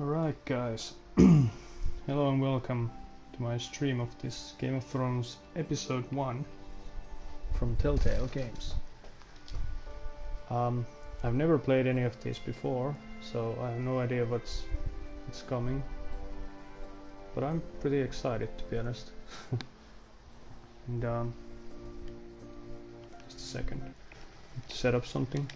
Alright guys, hello and welcome to my stream of this Game of Thrones episode 1 from Telltale games. I've never played any of these before, so I have no idea what's coming, but I'm pretty excited, to be honest. And just a second, to set up something.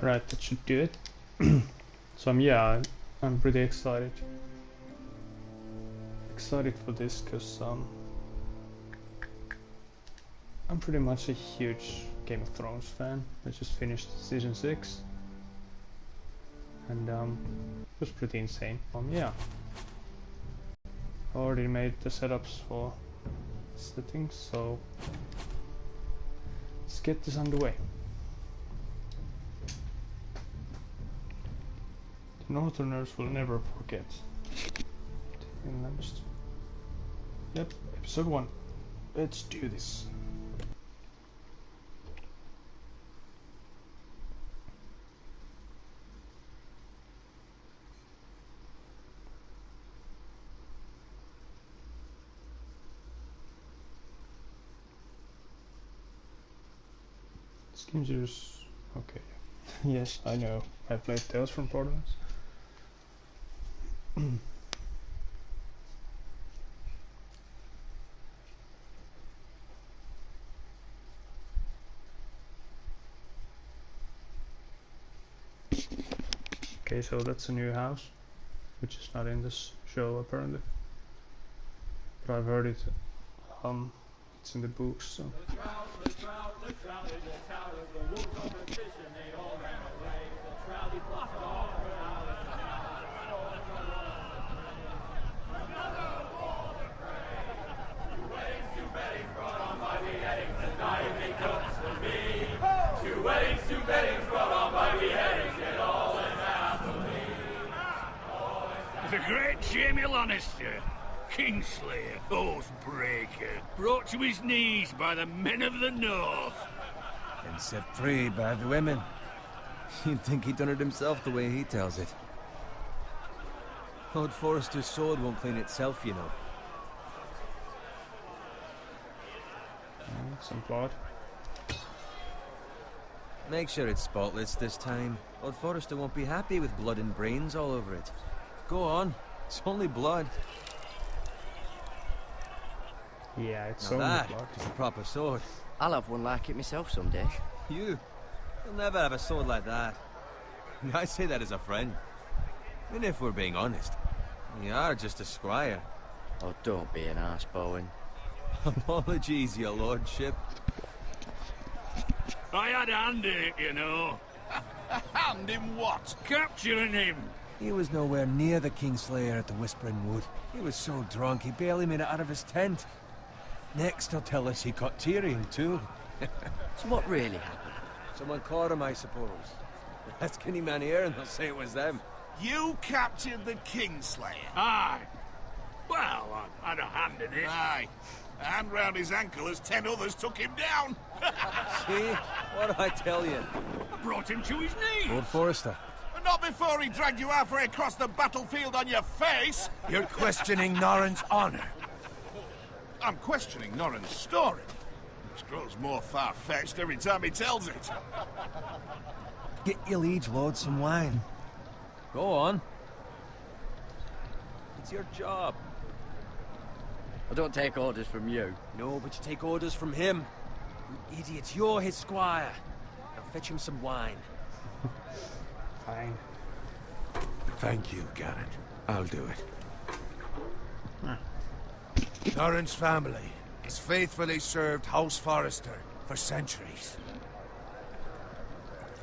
Alright, that should do it. So I'm pretty excited. Excited for this because I'm pretty much a huge Game of Thrones fan. I just finished season 6 and it was pretty insane. I already made the setups for settings, so let's get this underway. Northerners will never forget. Yep, episode 1. Let's do this. This game's just... okay. Yes, I know. I played Tales from Borderlands. Okay, so that's a new house, which is not in this show apparently, but I've heard it. It's in the books. So. The great Jamie Lannister, Kingslayer, Oathbreaker, brought to his knees by the men of the North. And set free by the women. You'd think he'd done it himself the way he tells it. Lord Forrester's sword won't clean itself, you know. Some blood. Make sure it's spotless this time. Lord Forrester won't be happy with blood and brains all over it. Go on. It's only blood. Yeah, it's now only that blood. is a proper sword. I'll have one like it myself someday. You'll never have a sword like that. I say that as a friend. And if we're being honest, you are just a squire. Oh, don't be an arse, Bowen. Apologies, your lordship. I had a hand in it, you know. A hand in what? Capturing him. He was nowhere near the Kingslayer at the Whispering Wood. He was so drunk he barely made it out of his tent. Next he'll tell us he caught Tyrion too. So what really happened? Someone caught him, I suppose. Ask any man here and they'll say it was them. You captured the Kingslayer? Aye. Well, I had a hand in it. Aye. A hand round his ankle as 10 others took him down. See? What did I tell you? I brought him to his knees. Lord Forrester. Not before he dragged you halfway across the battlefield on your face. You're questioning Norrin's honor. I'm questioning Norrin's story, which grows more far-fetched every time he tells it. Get your liege lord some wine. Go on. It's your job. I don't take orders from you. No, but you take orders from him. You idiot, you're his squire. Now fetch him some wine. Fine. Thank you, Garrett. I'll do it. Norrin's family has faithfully served House Forrester for centuries.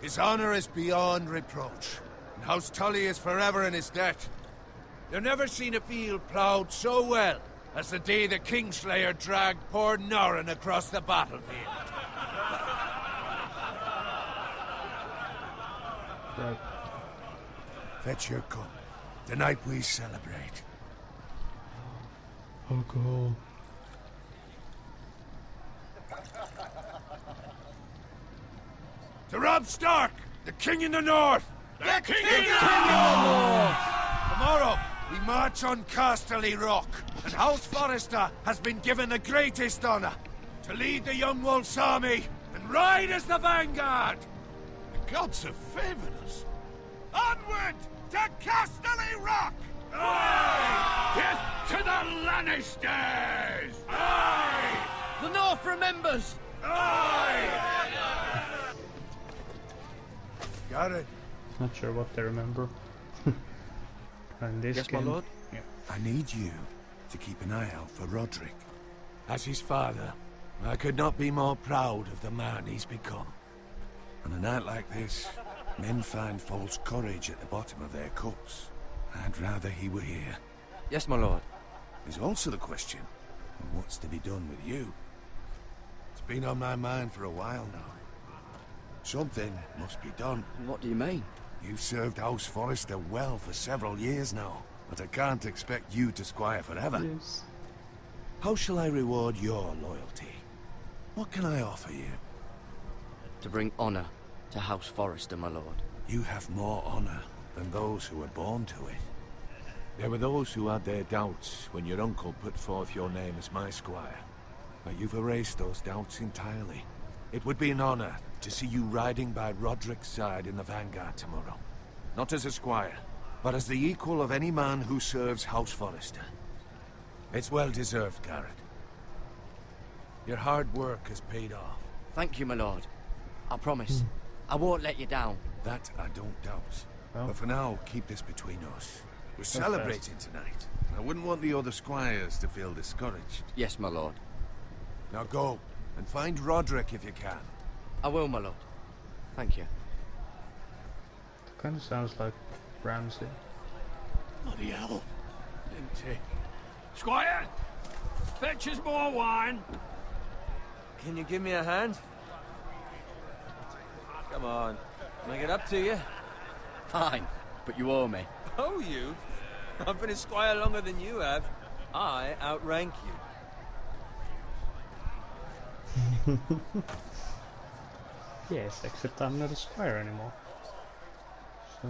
His honor is beyond reproach, and House Tully is forever in his debt. You've never seen a field ploughed so well as the day the Kingslayer dragged poor Norrin across the battlefield. Right. Fetch your cup. Tonight we celebrate. Alcohol. To Robb Stark, the King in the North! The King in the North! Tomorrow, we march on Casterly Rock, and House Forrester has been given the greatest honor to lead the Young Wolf's army and ride as the vanguard! The gods have favored us. Onward to Casterly Rock! Aye! Death to the Lannisters! Aye! The North remembers! Aye! Got it. Not sure what they remember. And this Yes, my game, lord? yeah. I need you to keep an eye out for Roderick. As his father, I could not be more proud of the man he's become. On a night like this, men find false courage at the bottom of their cups. I'd rather he were here. Yes, my lord. There's also the question of what's to be done with you. It's been on my mind for a while now. Something must be done. What do you mean? You've served House Forrester well for several years now, but I can't expect you to squire forever. Yes. How shall I reward your loyalty? What can I offer you? To bring honor to House Forrester, my lord. You have more honor than those who were born to it. There were those who had their doubts when your uncle put forth your name as my squire. But you've erased those doubts entirely. It would be an honor to see you riding by Roderick's side in the vanguard tomorrow. Not as a squire, but as the equal of any man who serves House Forrester. It's well deserved, Garrett. Your hard work has paid off. Thank you, my lord. I promise. I won't let you down. That I don't doubt. Well. But for now, keep this between us. We're celebrating tonight. I wouldn't want the other squires to feel discouraged. Yes, my lord. Now go, and find Roderick if you can. I will, my lord. Thank you. It kind of sounds like Ramsay. Bloody hell. Empty. Squire! Fetch us more wine. Can you give me a hand? Come on. Make it up to you. Fine, but you owe me. Oh, you? I've been a squire longer than you have. I outrank you. Yes, except I'm not a squire anymore. So,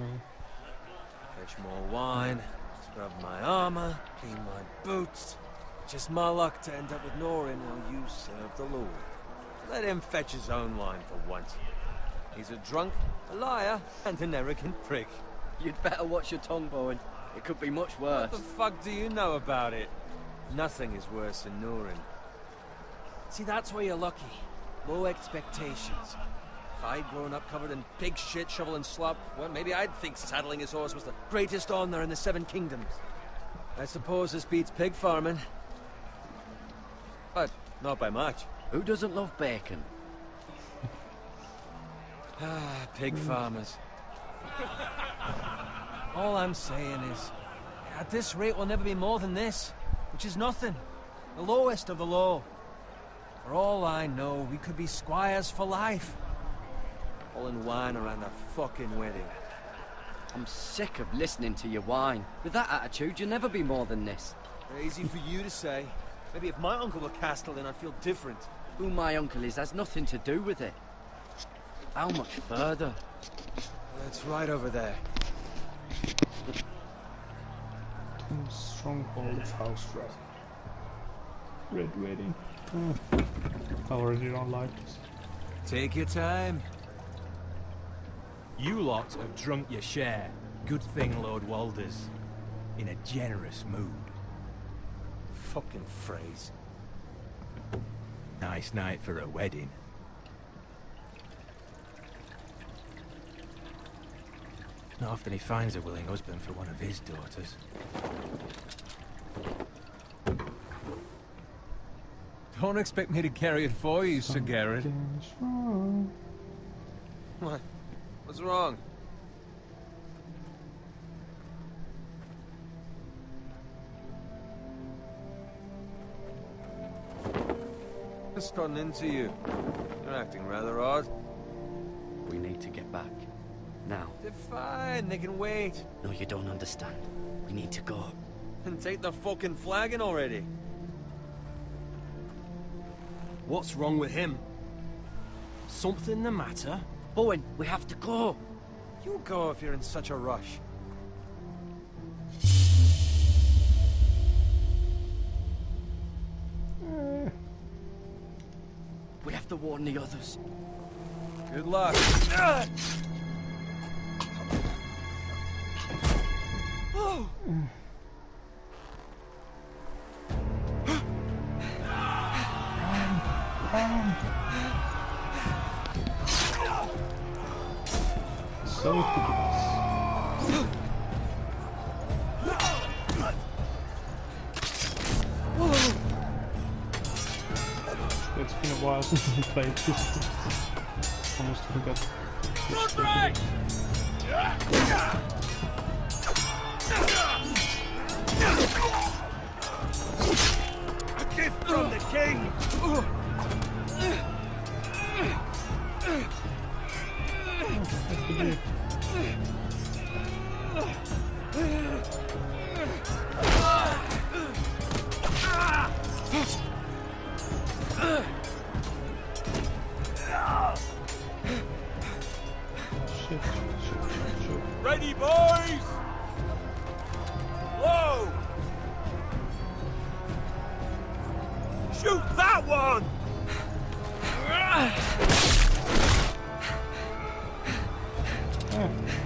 Fetch more wine, scrub my armor, clean my boots. Just my luck to end up with Norrin while you serve the Lord. Let him fetch his own wine for once. He's a drunk, a liar, and an arrogant prick. You'd better watch your tongue, Bowen. It could be much worse. What the fuck do you know about it? Nothing is worse than Norrin. See, that's where you're lucky. Low expectations. If I'd grown up covered in pig shit, shovel and slop, well, maybe I'd think saddling his horse was the greatest honor in the Seven Kingdoms. I suppose this beats pig farming. But not by much. Who doesn't love bacon? Ah, pig farmers. All I'm saying is, at this rate we'll never be more than this, which is nothing. The lowest of the low. For all I know, we could be squires for life. All in wine around a fucking wedding. I'm sick of listening to your whine. With that attitude, you'll never be more than this. Easy for you to say. Maybe if my uncle were Castellan, I'd feel different. Who my uncle is has nothing to do with it. How much further? It's right over there. Stronghold of House Red Wedding. I already don't like this. Take your time. You lot have drunk your share. Good thing Lord Walder's in a generous mood. Fucking phrase. Nice night for a wedding. Not often he finds a willing husband for one of his daughters. Don't expect me to carry it for you, Sir Garrett. Something's wrong. What? What's wrong? What's gotten into you? You're acting rather odd. We need to get back. Now. They're fine, they can wait. No, you don't understand. We need to go. And take the fucking flagon already. What's wrong with him? Something the matter? Bowen, we have to go. You go if you're in such a rush. We have to warn the others. Good luck. So close. It's been a while since we played this. Almost forgot. which step it is. A gift from the king! That's the dude. Shit. Ready, boys! Whoa! Shoot that one!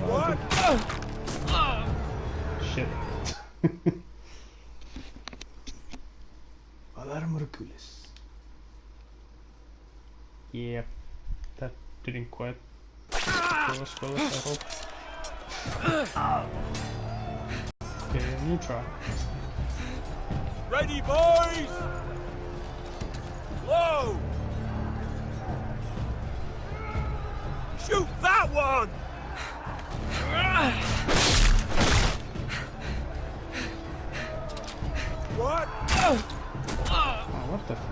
What? Shit. Alarm Hercules. Yep, that didn't quite go as well as I hoped. Okay, new try. Ready, boys! Whoa! Shoot that one! What? Oh, what the f-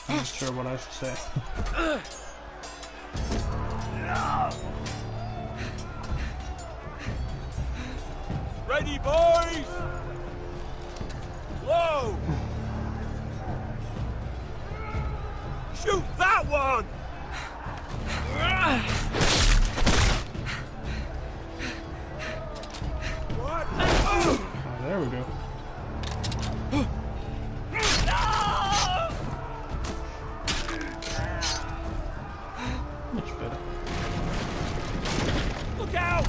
I'm not sure what I should say. Ready, boys! Whoa! Shoot that one! What? Oh, there we go. Much better. Look out!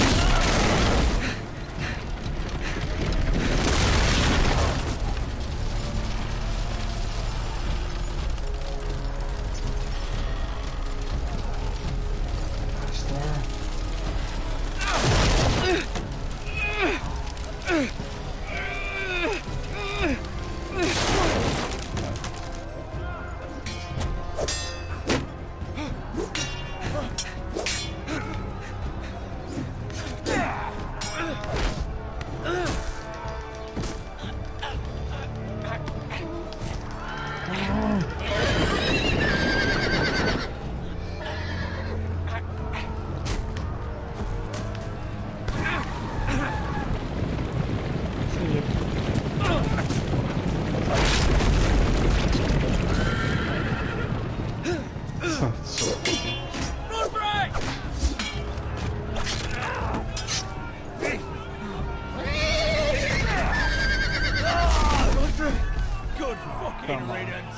Good fucking Come on. riddance!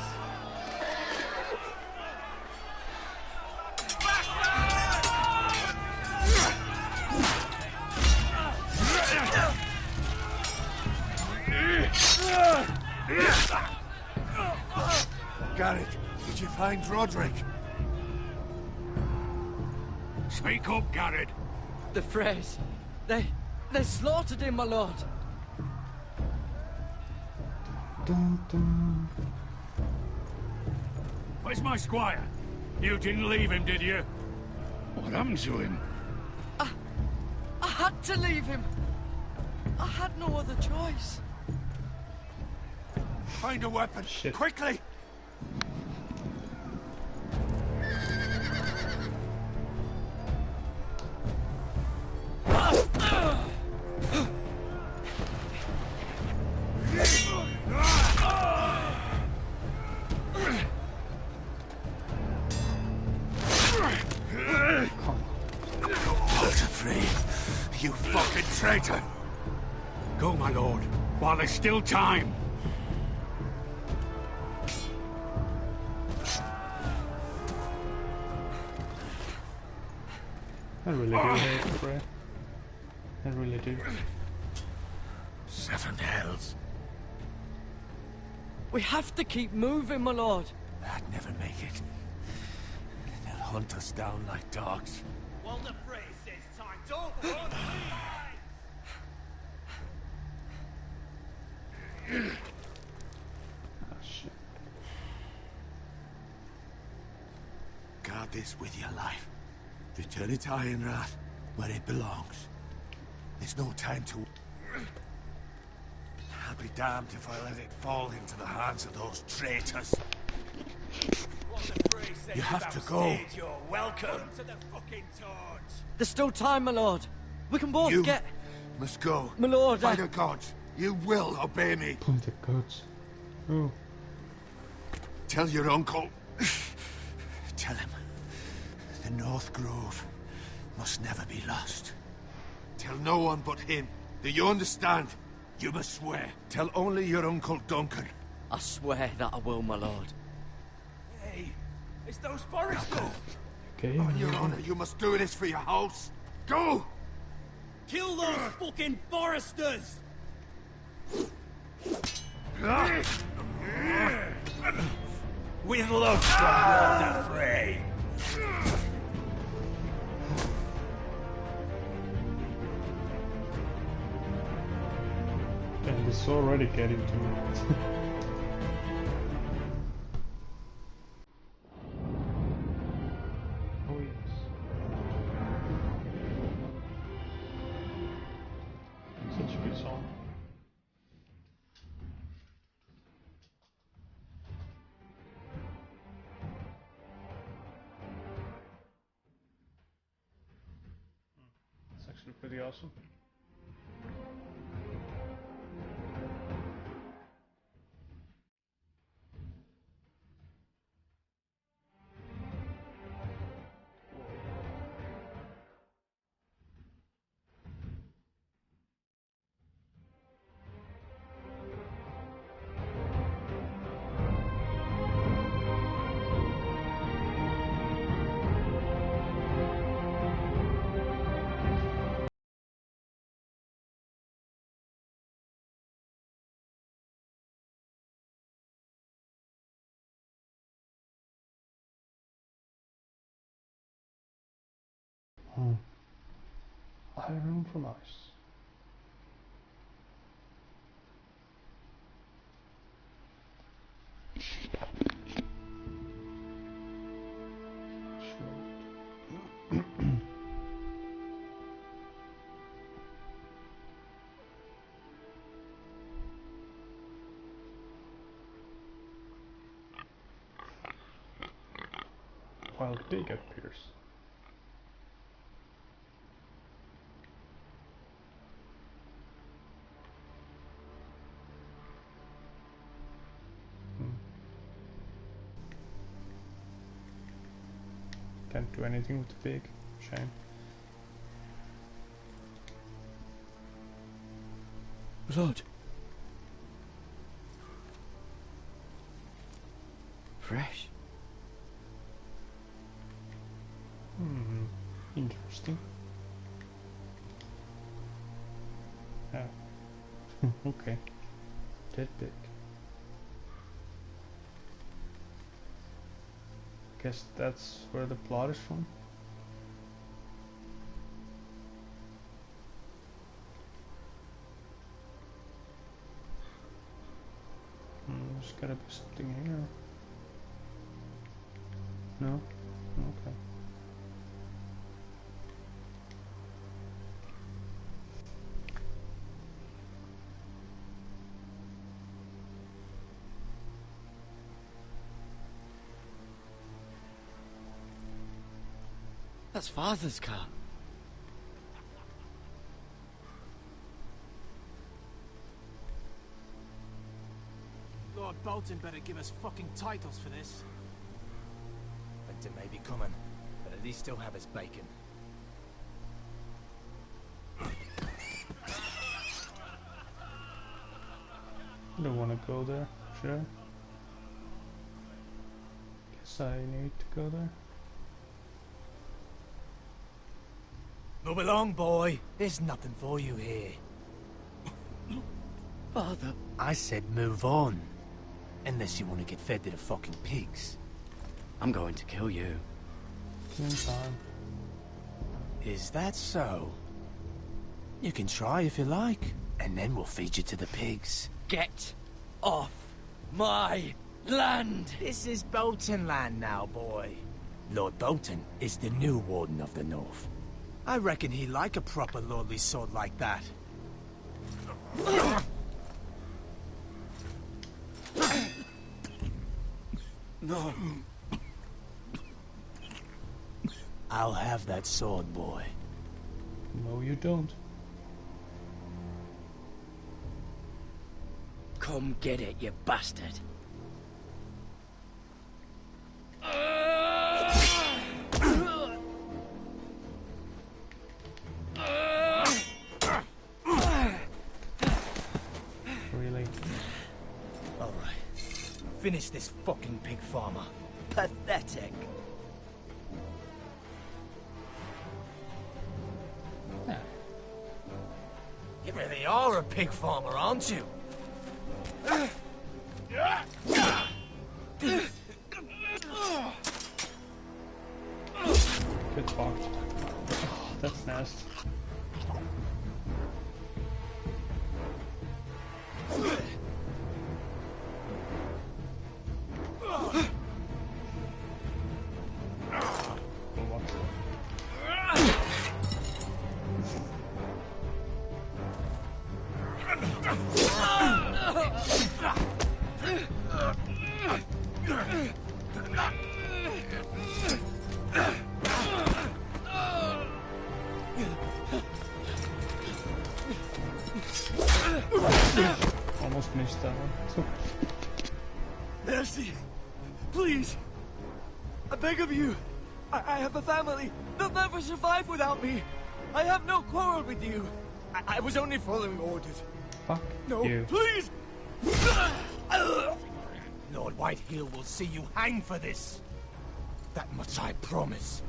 Garrett, did you find Roderick? Speak up, Garrett. The phrase. They slaughtered him, my lord. Dun, dun. Where's my squire? You didn't leave him, did you? What happened to him? I had to leave him. I had no other choice. Find a weapon, Shit. quickly! You fucking traitor! Go, my lord, while there's still time. I really do hate Frey. I really do. 7 hells. We have to keep moving, my lord. I'd never make it. They'll hunt us down like dogs. Walder Frey says time. Don't run, Oh shit. Guard this with your life. Return it to Ironrath, where it belongs. There's no time to... I'll be damned if I let it fall into the hands of those traitors. You have to go. You're welcome to the fucking torch. There's still time, my lord. We can both You get... must go. My lord, By the gods, you will obey me. Point the goats. Oh. Tell your uncle. Tell him. The North Grove must never be lost. Tell no one but him. Do you understand? You must swear. Tell only your Uncle Duncan. I swear that I will, my lord. Hey, it's those foresters. Okay. On your honor, you must do this for your house. Go! Kill those fucking foresters. With love from Walder Frey. And it's already getting to me. Oh yes. Such a good song. It's actually pretty awesome. Oh. Iron from ice. While pig appears. Can't do anything with the pig. Shame. Blood. Fresh. Interesting. Yeah. Okay. Dead pig. Guess that's where the plot is from. There's gotta be something here. No? Okay. That's Father's car. Lord Bolton better give us fucking titles for this. Winter may be coming, but at least he'll have his bacon. I don't want to go there, should I? Guess I need to go there. Move along, boy. There's nothing for you here. Father. I said move on. Unless you want to get fed to the fucking pigs. I'm going to kill you. In time. Is that so? You can try if you like, and then we'll feed you to the pigs. Get off my land! This is Bolton land now, boy. Lord Bolton is the new Warden of the North. I reckon he'd like a proper lordly sword like that. No. I'll have that sword, boy. No, you don't. Come get it, you bastard. Really? All right. Finish this fucking pig farmer. Pathetic. Yeah. You really are a pig farmer, aren't you? Get fucked. Oh, that's nasty. Almost missed that one. Mercy! Please! I beg of you! I have a family! They'll never survive without me! I have no quarrel with you! I was only following orders. Fuck No, you. please! Lord Whitehill will see you hang for this. That much I promise.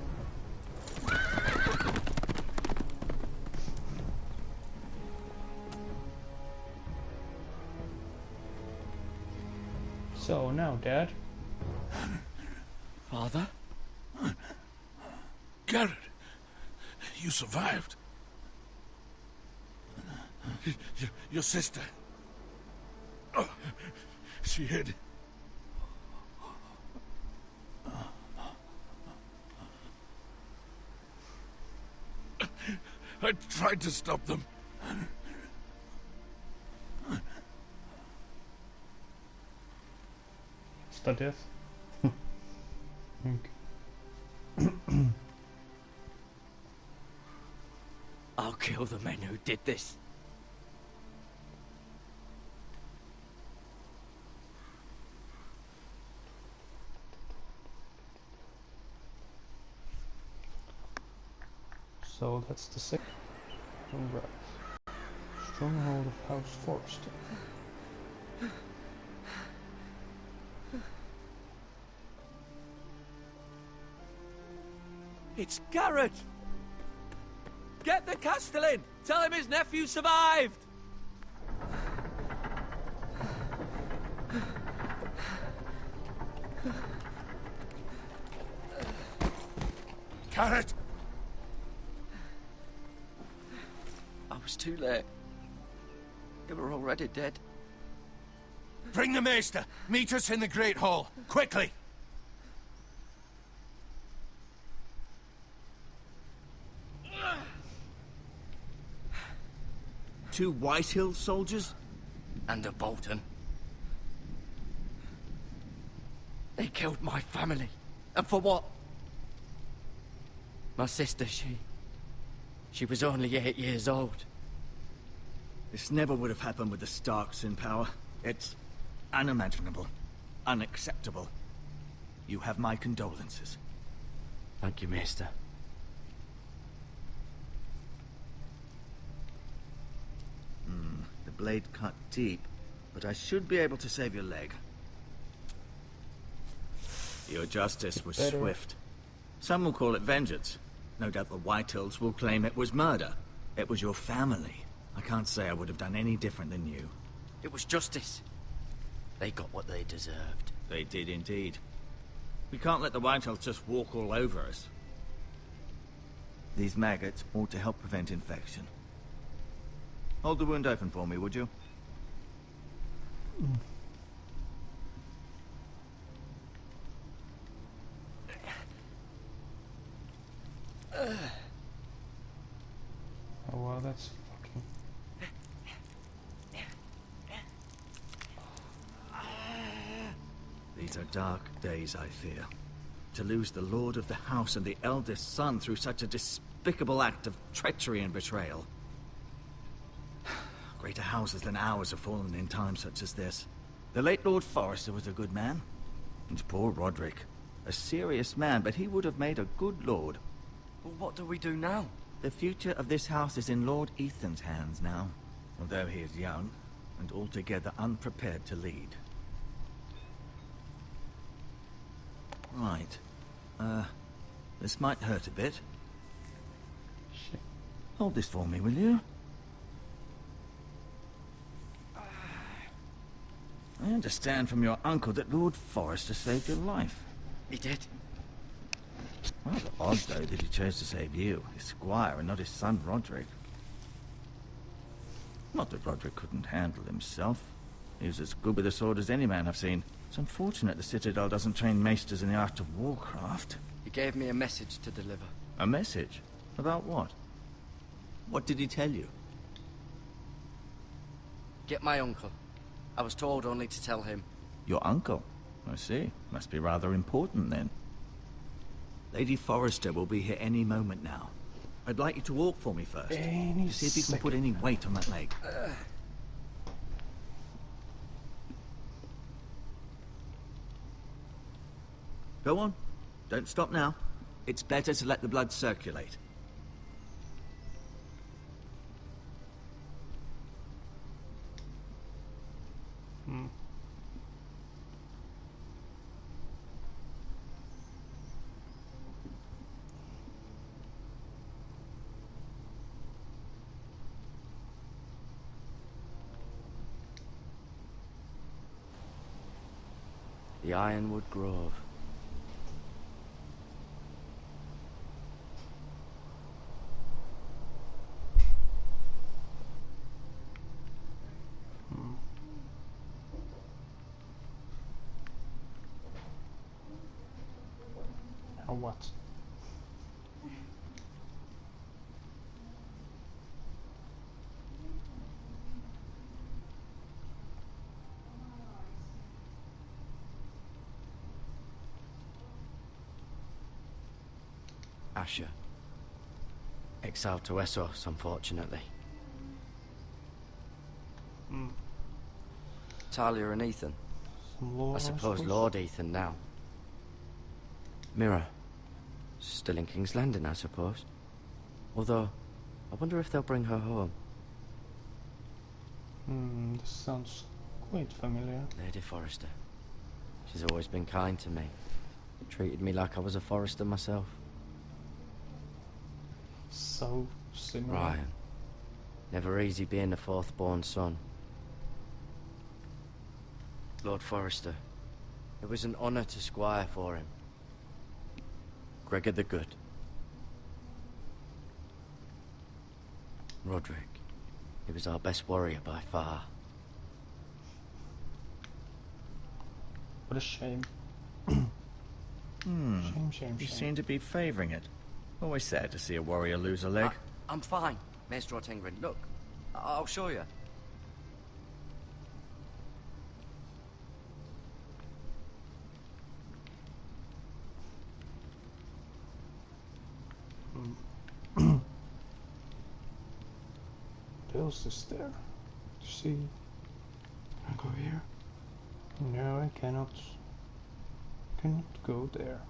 So now, Dad. Father? Garrett, you survived. Your sister. Oh, she hid. I tried to stop them. Is that death? Okay. I'll kill the men who did this. So that's the second. Right. Stronghold of House Forrester. It's Garrett! Get the Castellan! Tell him his nephew survived! Garrett! I was too late. They were already dead. Bring the maester. Meet us in the Great Hall. Quickly! Two Whitehill soldiers? And a Bolton. They killed my family. And for what? My sister, she was only 8 years old. This never would have happened with the Starks in power. It's unimaginable. Unacceptable. You have my condolences. Thank you, Maester. The blade cut deep, but I should be able to save your leg. Your justice was swift. Some will call it vengeance. No doubt the Whitehills will claim it was murder. It was your family. I can't say I would have done any different than you. It was justice. They got what they deserved. They did indeed. We can't let the Whitehills just walk all over us. These maggots ought to help prevent infection. Hold the wound open for me, would you? Oh wow, that's fucking... These are dark days, I fear. To lose the lord of the house and the eldest son through such a despicable act of treachery and betrayal. Greater houses than ours have fallen in times such as this. The late Lord Forrester was a good man. And poor Roderick. A serious man, but he would have made a good lord. Well, what do we do now? The future of this house is in Lord Ethan's hands now. Although he is young, and altogether unprepared to lead. Right. This might hurt a bit. Shit. Hold this for me, will you? I understand from your uncle that Lord Forrester saved your life. He did. Rather odd, though, that he chose to save you, his squire, and not his son Roderick. Not that Roderick couldn't handle himself. He was as good with a sword as any man I've seen. It's unfortunate the Citadel doesn't train maesters in the art of warcraft. He gave me a message to deliver. A message? About what? What did he tell you? Get my uncle. I was told only to tell him. Your uncle? I see. Must be rather important, then. Lady Forrester will be here any moment now. I'd like you to walk for me first. Any To see if you can put any weight on that leg. Go on. Don't stop now. It's better to let the blood circulate. The Ironwood Grove. Or what? Asher. Exiled to Essos, unfortunately. Talia and Ethan. Some lore, I suppose Lord Ethan now. Mira. Still in King's Landing, I suppose. Although, I wonder if they'll bring her home. This sounds quite familiar. Lady Forrester. She's always been kind to me. Treated me like I was a Forrester myself. So similar. Ryan. Never easy being the fourth-born son. Lord Forrester. It was an honor to squire for him. Gregor the Good. Roderick. He was our best warrior by far. What a shame. Shame. You seem to be favouring it. Always sad to see a warrior lose a leg. I'm fine, Maestro Tengrin. Look, I'll show you. What else is there to see? Can I go here? No, I cannot. Cannot go there.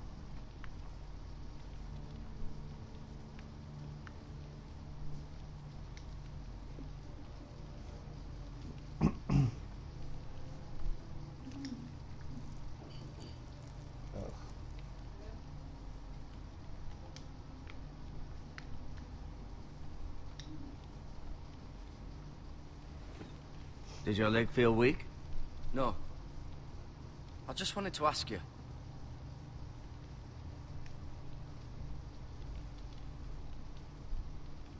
Did your leg feel weak? No. I just wanted to ask you.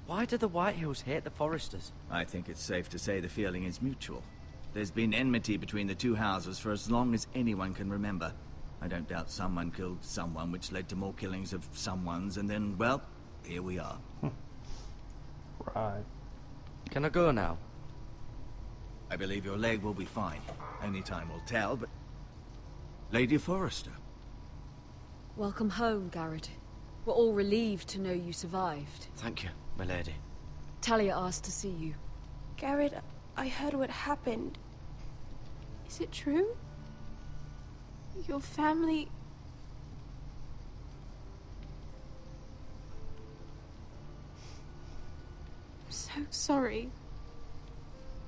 Why do the Whitehills hate the Foresters? I think it's safe to say the feeling is mutual. There's been enmity between the two houses for as long as anyone can remember. I don't doubt someone killed someone, which led to more killings of someones, and then, well, here we are. Right. Can I go now? I believe your leg will be fine. Only time will tell, but... Lady Forrester. Welcome home, Garrett. We're all relieved to know you survived. Thank you, my lady. Talia asked to see you. Garrett, I heard what happened. Is it true? Your family... I'm so sorry.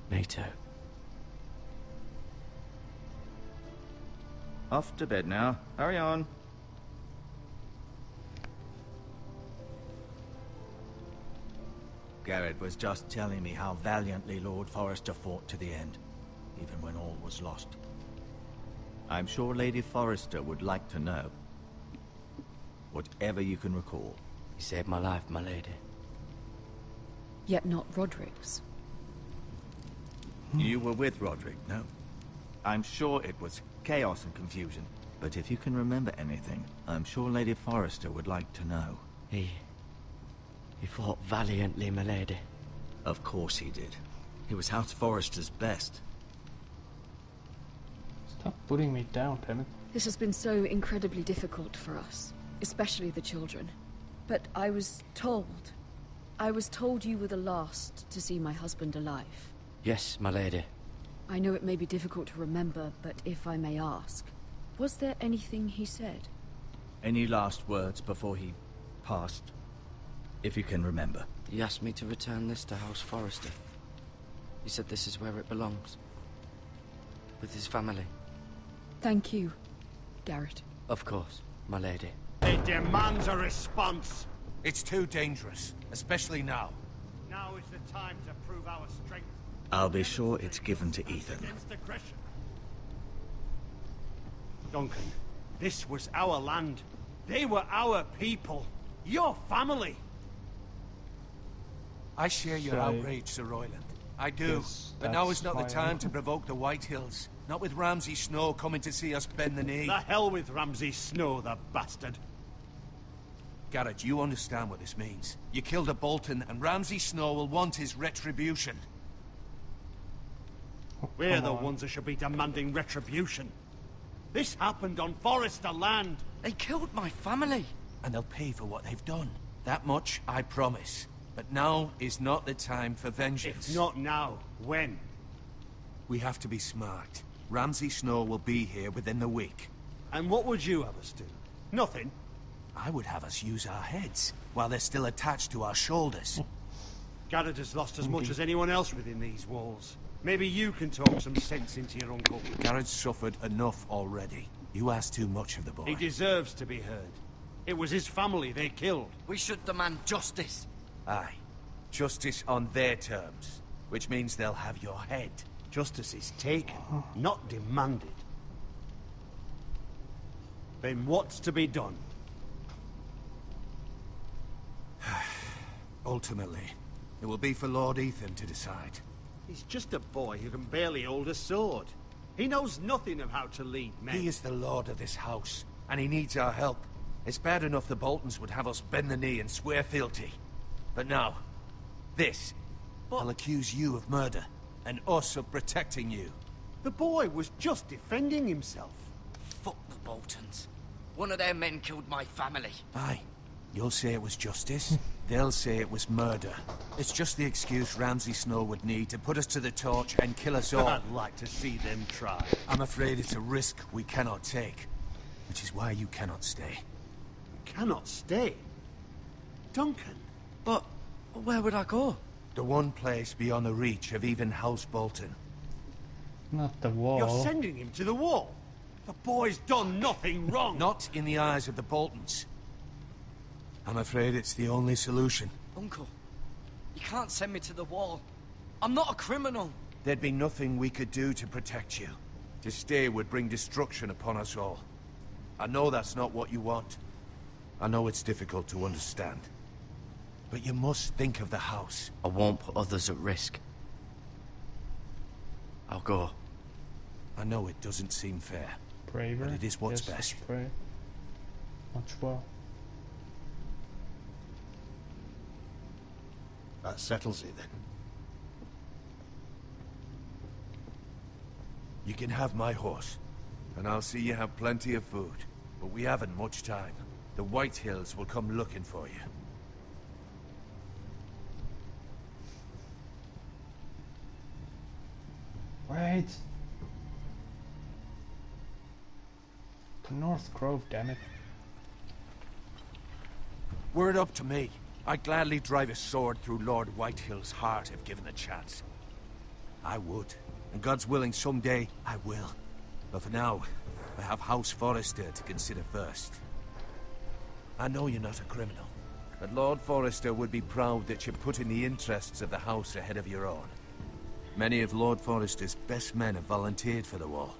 Me too. Off to bed now. Hurry on. Garrett was just telling me how valiantly Lord Forrester fought to the end, even when all was lost. I'm sure Lady Forrester would like to know. Whatever you can recall. You saved my life, my lady. Yet not Roderick's. You were with Roderick, no? I'm sure it was chaos and confusion. But if you can remember anything, I'm sure Lady Forrester would like to know. He fought valiantly, my lady. Of course he did. He was House Forrester's best. Stop putting me down, Clement. This has been so incredibly difficult for us, especially the children. But I was told you were the last to see my husband alive. Yes, my lady. I know it may be difficult to remember, but if I may ask, was there anything he said? Any last words before he passed? If you can remember. He asked me to return this to House Forrester. He said this is where it belongs. With his family. Thank you, Garrett. Of course, my lady. It demands a response. It's too dangerous, especially now. Now is the time to prove our strength. I'll be sure it's given to Ethan. Against aggression. Duncan, this was our land. They were our people. Your family. I share your outrage, Sir Royland. I do. But now is not the time to provoke the Whitehills. Not with Ramsay Snow coming to see us bend the knee. The hell with Ramsay Snow, the bastard. Garrett, you understand what this means. You killed a Bolton, and Ramsay Snow will want his retribution. We're the ones that should be demanding retribution. This happened on Forrester land. They killed my family. And they'll pay for what they've done. That much, I promise. But now is not the time for vengeance. If not now, when? We have to be smart. Ramsay Snow will be here within the week. And what would you have us do? Nothing. I would have us use our heads, while they're still attached to our shoulders. Garrett has lost as much as anyone else within these walls. Maybe you can talk some sense into your uncle. Garrett's suffered enough already. You ask too much of the boy. He deserves to be heard. It was his family they killed. We should demand justice. Aye. Justice on their terms. Which means they'll have your head. Justice is taken, not demanded. Then what's to be done? Ultimately, it will be for Lord Ethan to decide. He's just a boy who can barely hold a sword. He knows nothing of how to lead men. He is the lord of this house, and he needs our help. It's bad enough the Boltons would have us bend the knee and swear fealty. But now, this. I'll accuse you of murder, and us of protecting you. The boy was just defending himself. Fuck the Boltons. One of their men killed my family. Aye. You'll say it was justice. They'll say it was murder. It's just the excuse Ramsay Snow would need to put us to the torch and kill us all. I'd like to see them try. I'm afraid it's a risk we cannot take. Which is why you cannot stay. Cannot stay? Duncan. But where would I go? The one place beyond the reach of even House Bolton. Not the wall. You're sending him to the wall. The boy's done nothing wrong. Not in the eyes of the Boltons. I'm afraid it's the only solution. Uncle, you can't send me to the wall. I'm not a criminal. There'd be nothing we could do to protect you. To stay would bring destruction upon us all. I know that's not what you want. I know it's difficult to understand. But you must think of the house. I won't put others at risk. I'll go. I know it doesn't seem fair. Braver. But it is what's yes, best. Brave. Much well. That settles it then. You can have my horse, and I'll see you have plenty of food. But we haven't much time. The White Hills will come looking for you. Wait. To North Grove, damn it. Were it up to me, I'd gladly drive a sword through Lord Whitehill's heart if given the chance. I would. And God's willing, someday I will. But for now, I have House Forrester to consider first. I know you're not a criminal, but Lord Forrester would be proud that you're putting the interests of the house ahead of your own. Many of Lord Forrester's best men have volunteered for the war.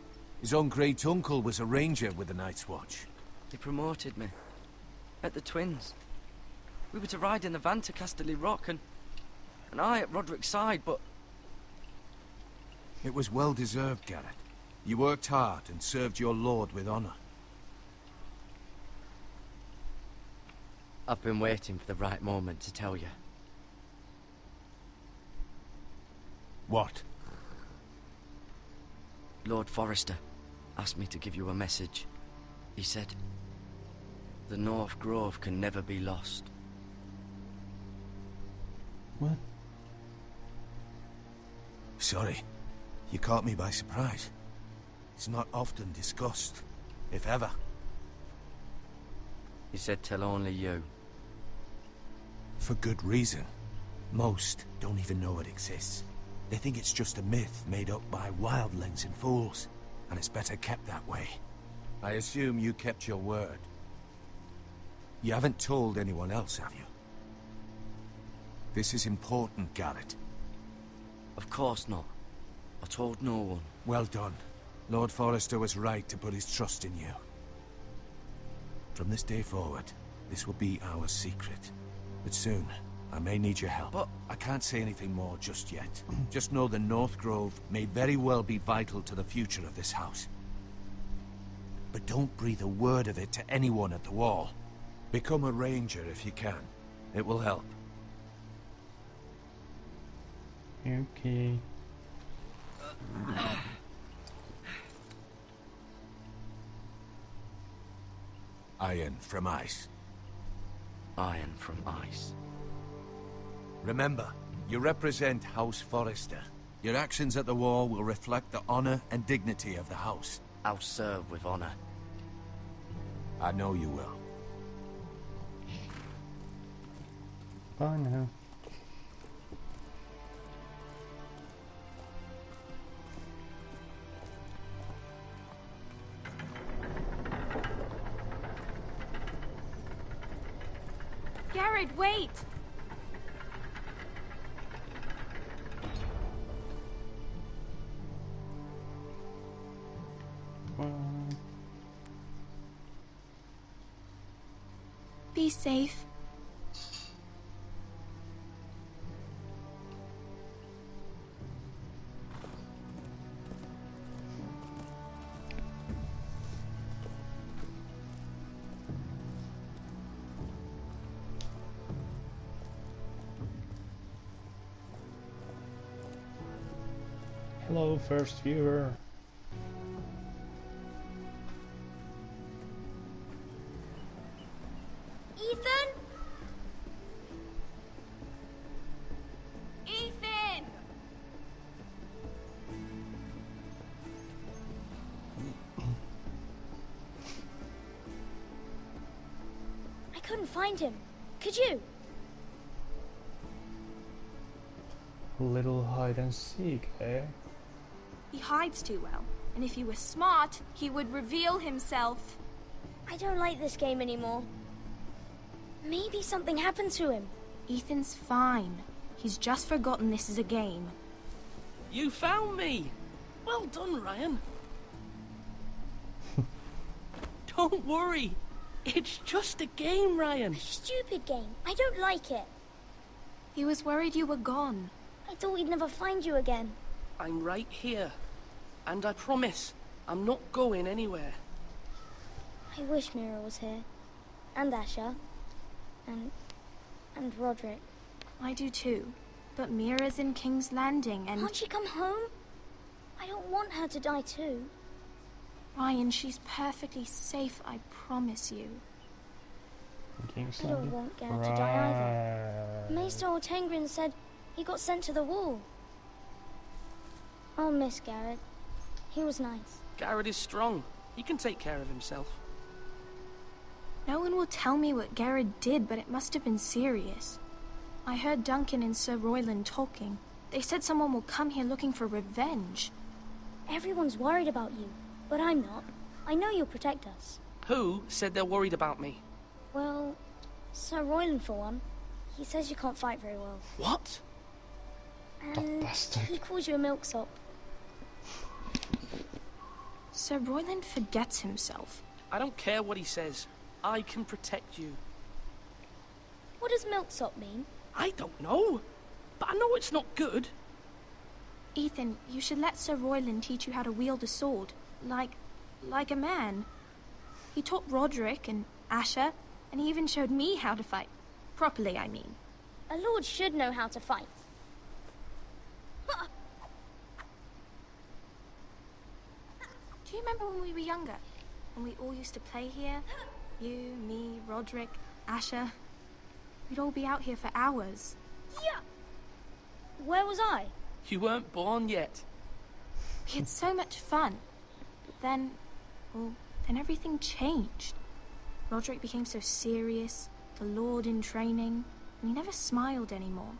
His own great-uncle was a ranger with the Night's Watch. He promoted me. At the Twins. We were to ride in the van to Casterly Rock, and I at Roderick's side, but... It was well-deserved, Garrett. You worked hard and served your lord with honor. I've been waiting for the right moment to tell you. What? Lord Forrester asked me to give you a message. He said, the North Grove can never be lost. What? Sorry. You caught me by surprise. It's not often discussed, if ever. He said tell only you. For good reason. Most don't even know it exists. They think it's just a myth made up by wildlings and fools, and it's better kept that way. I assume you kept your word. You haven't told anyone else, have you? This is important, Garrett. Of course not. I told no one. Well done. Lord Forrester was right to put his trust in you. From this day forward, this will be our secret. But soon, I may need your help. But I can't say anything more just yet. Just know the North Grove may very well be vital to the future of this house. But don't breathe a word of it to anyone at the wall. Become a ranger if you can. It will help. Okay. Iron from ice. Iron from ice. Remember, you represent House Forrester. Your actions at the war will reflect the honor and dignity of the house. I'll serve with honor. I know you will. Bye now. Garrett, wait! Be safe. Hello, first viewer. Ethan? Ethan! I couldn't find him. Could you? Little hide and seek, eh? He hides too well, and if he were smart, he would reveal himself. I don't like this game anymore. Maybe something happened to him. Ethan's fine. He's just forgotten this is a game. You found me! Well done, Ryan. Don't worry. It's just a game, Ryan. A stupid game. I don't like it. He was worried you were gone. I thought we'd never find you again. I'm right here. And I promise, I'm not going anywhere. I wish Mira was here. And Asher. And Roderick. I do too. But Mira's in King's Landing and... Can't she come home? I don't want her to die too. Ryan, she's perfectly safe, I promise you. I don't want Garrett to die either. Maester Ortengrin said he got sent to the wall. I'll miss Garrett. He was nice. Garrett is strong. He can take care of himself. No one will tell me what Garrett did, but it must have been serious. I heard Duncan and Sir Royland talking. They said someone will come here looking for revenge. Everyone's worried about you, but I'm not. I know you'll protect us. Who said they're worried about me? Well, Sir Royland for one. He says you can't fight very well. What? And he calls you a milksop. Sir Royland forgets himself. I don't care what he says. I can protect you. What does milksop mean? I don't know. But I know it's not good. Ethan, you should let Sir Royland teach you how to wield a sword. Like a man. He taught Roderick and Asher, and he even showed me how to fight. Properly, I mean. A lord should know how to fight. Do you remember when we were younger? When we all used to play here? You, me, Roderick, Asher. We'd all be out here for hours. Yeah. Where was I? You weren't born yet. We had so much fun. But then, well, then everything changed. Roderick became so serious, the Lord in training, and he never smiled anymore.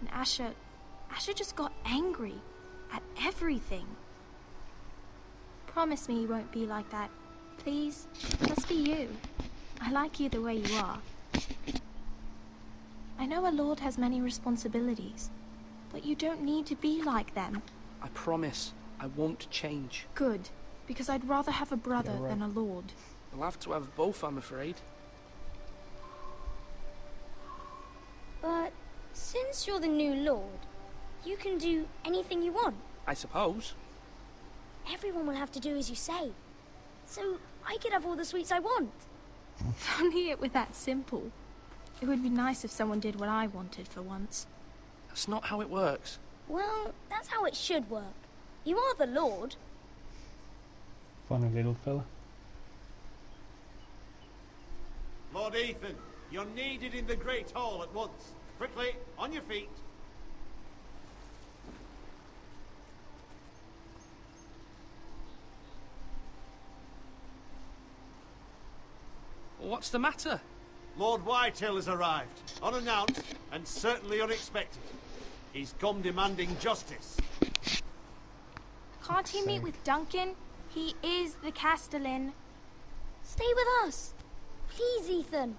And Asher just got angry at everything. Promise me you won't be like that. Please, just be you. I like you the way you are. I know a lord has many responsibilities, but you don't need to be like them. I promise I won't change. Good, because I'd rather have a brother than a lord. I'll have to have both, I'm afraid. But since you're the new lord, you can do anything you want. I suppose. Everyone will have to do as you say. So I could have all the sweets I want. If only it were that simple. It would be nice if someone did what I wanted for once. That's not how it works. Well, that's how it should work. You are the lord. Funny little fella. Lord Ethan, you're needed in the Great Hall at once. Quickly, on your feet. What's the matter? Lord Whitetail has arrived, unannounced and certainly unexpected. He's come demanding justice. Can't he meet with Duncan? He is the Castellan. Stay with us. Please, Ethan.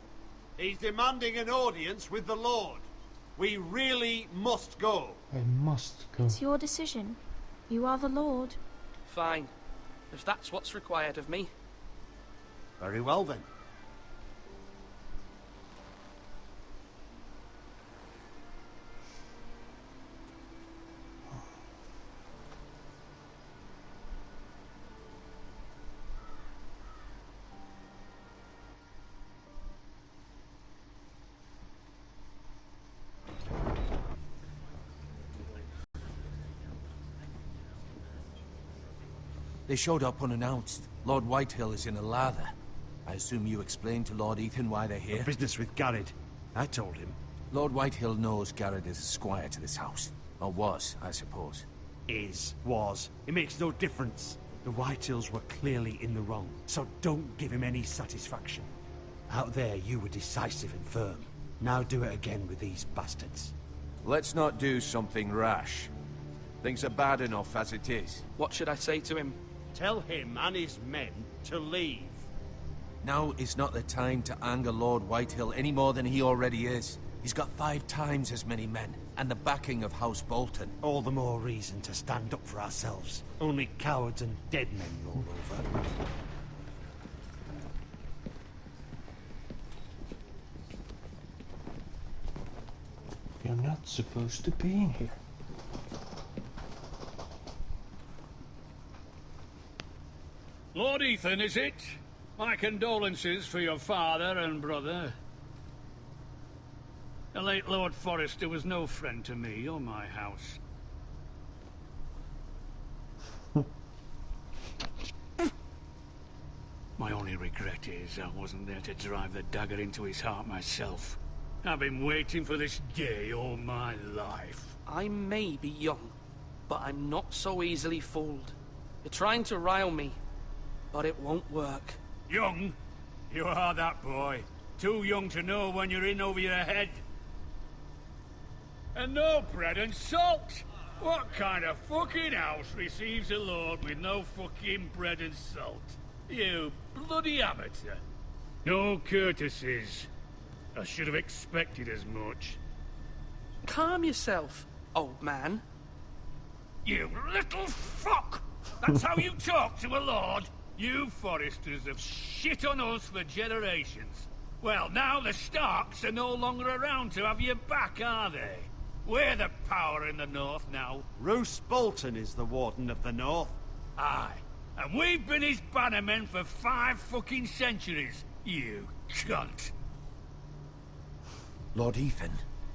He's demanding an audience with the Lord. We really must go. I must go. It's your decision. You are the Lord. Fine. If that's what's required of me. Very well then. They showed up unannounced. Lord Whitehill is in a lather. I assume you explained to Lord Ethan why they're here? A business with Garrett. I told him. Lord Whitehill knows Garrett is a squire to this house. Or was, I suppose. Was. It makes no difference. The Whitehills were clearly in the wrong, so don't give him any satisfaction. Out there, you were decisive and firm. Now do it again with these bastards. Let's not do something rash. Things are bad enough as it is. What should I say to him? Tell him and his men to leave. Now is not the time to anger Lord Whitehill any more than he already is. He's got 5 times as many men, and the backing of House Bolton. All the more reason to stand up for ourselves. Only cowards and dead men roll over. You're not supposed to be in here. Lord Ethan, is it? My condolences for your father and brother. The late Lord Forrester was no friend to me or my house. My only regret is I wasn't there to drive the dagger into his heart myself. I've been waiting for this day all my life. I may be young, but I'm not so easily fooled. You're trying to rile me, but it won't work. Young? You are that boy. Too young to know when you're in over your head. And no bread and salt! What kind of fucking house receives a lord with no fucking bread and salt? You bloody amateur. No courtesies. I should have expected as much. Calm yourself, old man. You little fuck! That's how you talk to a lord? You Forresters have shit on us for generations. Well, now the Starks are no longer around to have your back, are they? We're the power in the north now. Roose Bolton is the Warden of the North. Aye. And we've been his bannermen for 5 fucking centuries, you cunt. Lord Ethan,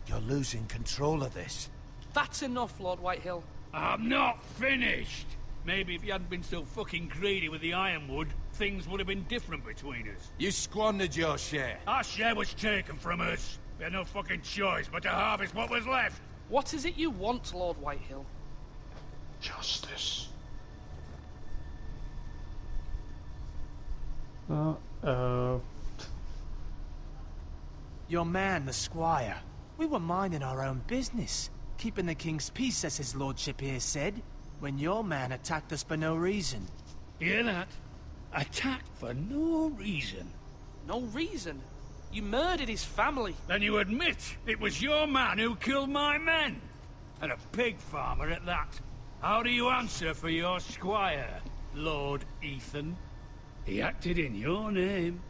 you're losing control of this. That's enough, Lord Whitehill. I'm not finished. Maybe if you hadn't been so fucking greedy with the ironwood, things would have been different between us. You squandered your share. Our share was taken from us. We had no fucking choice but to harvest what was left. What is it you want, Lord Whitehill? Justice. Your man, the squire. We were minding our own business. Keeping the king's peace, as his lordship here said. When your man attacked us for no reason. Hear that? Attacked for no reason. No reason? You murdered his family. Then you admit it was your man who killed my men. And a pig farmer at that. How do you answer for your squire, Lord Ethan? He acted in your name.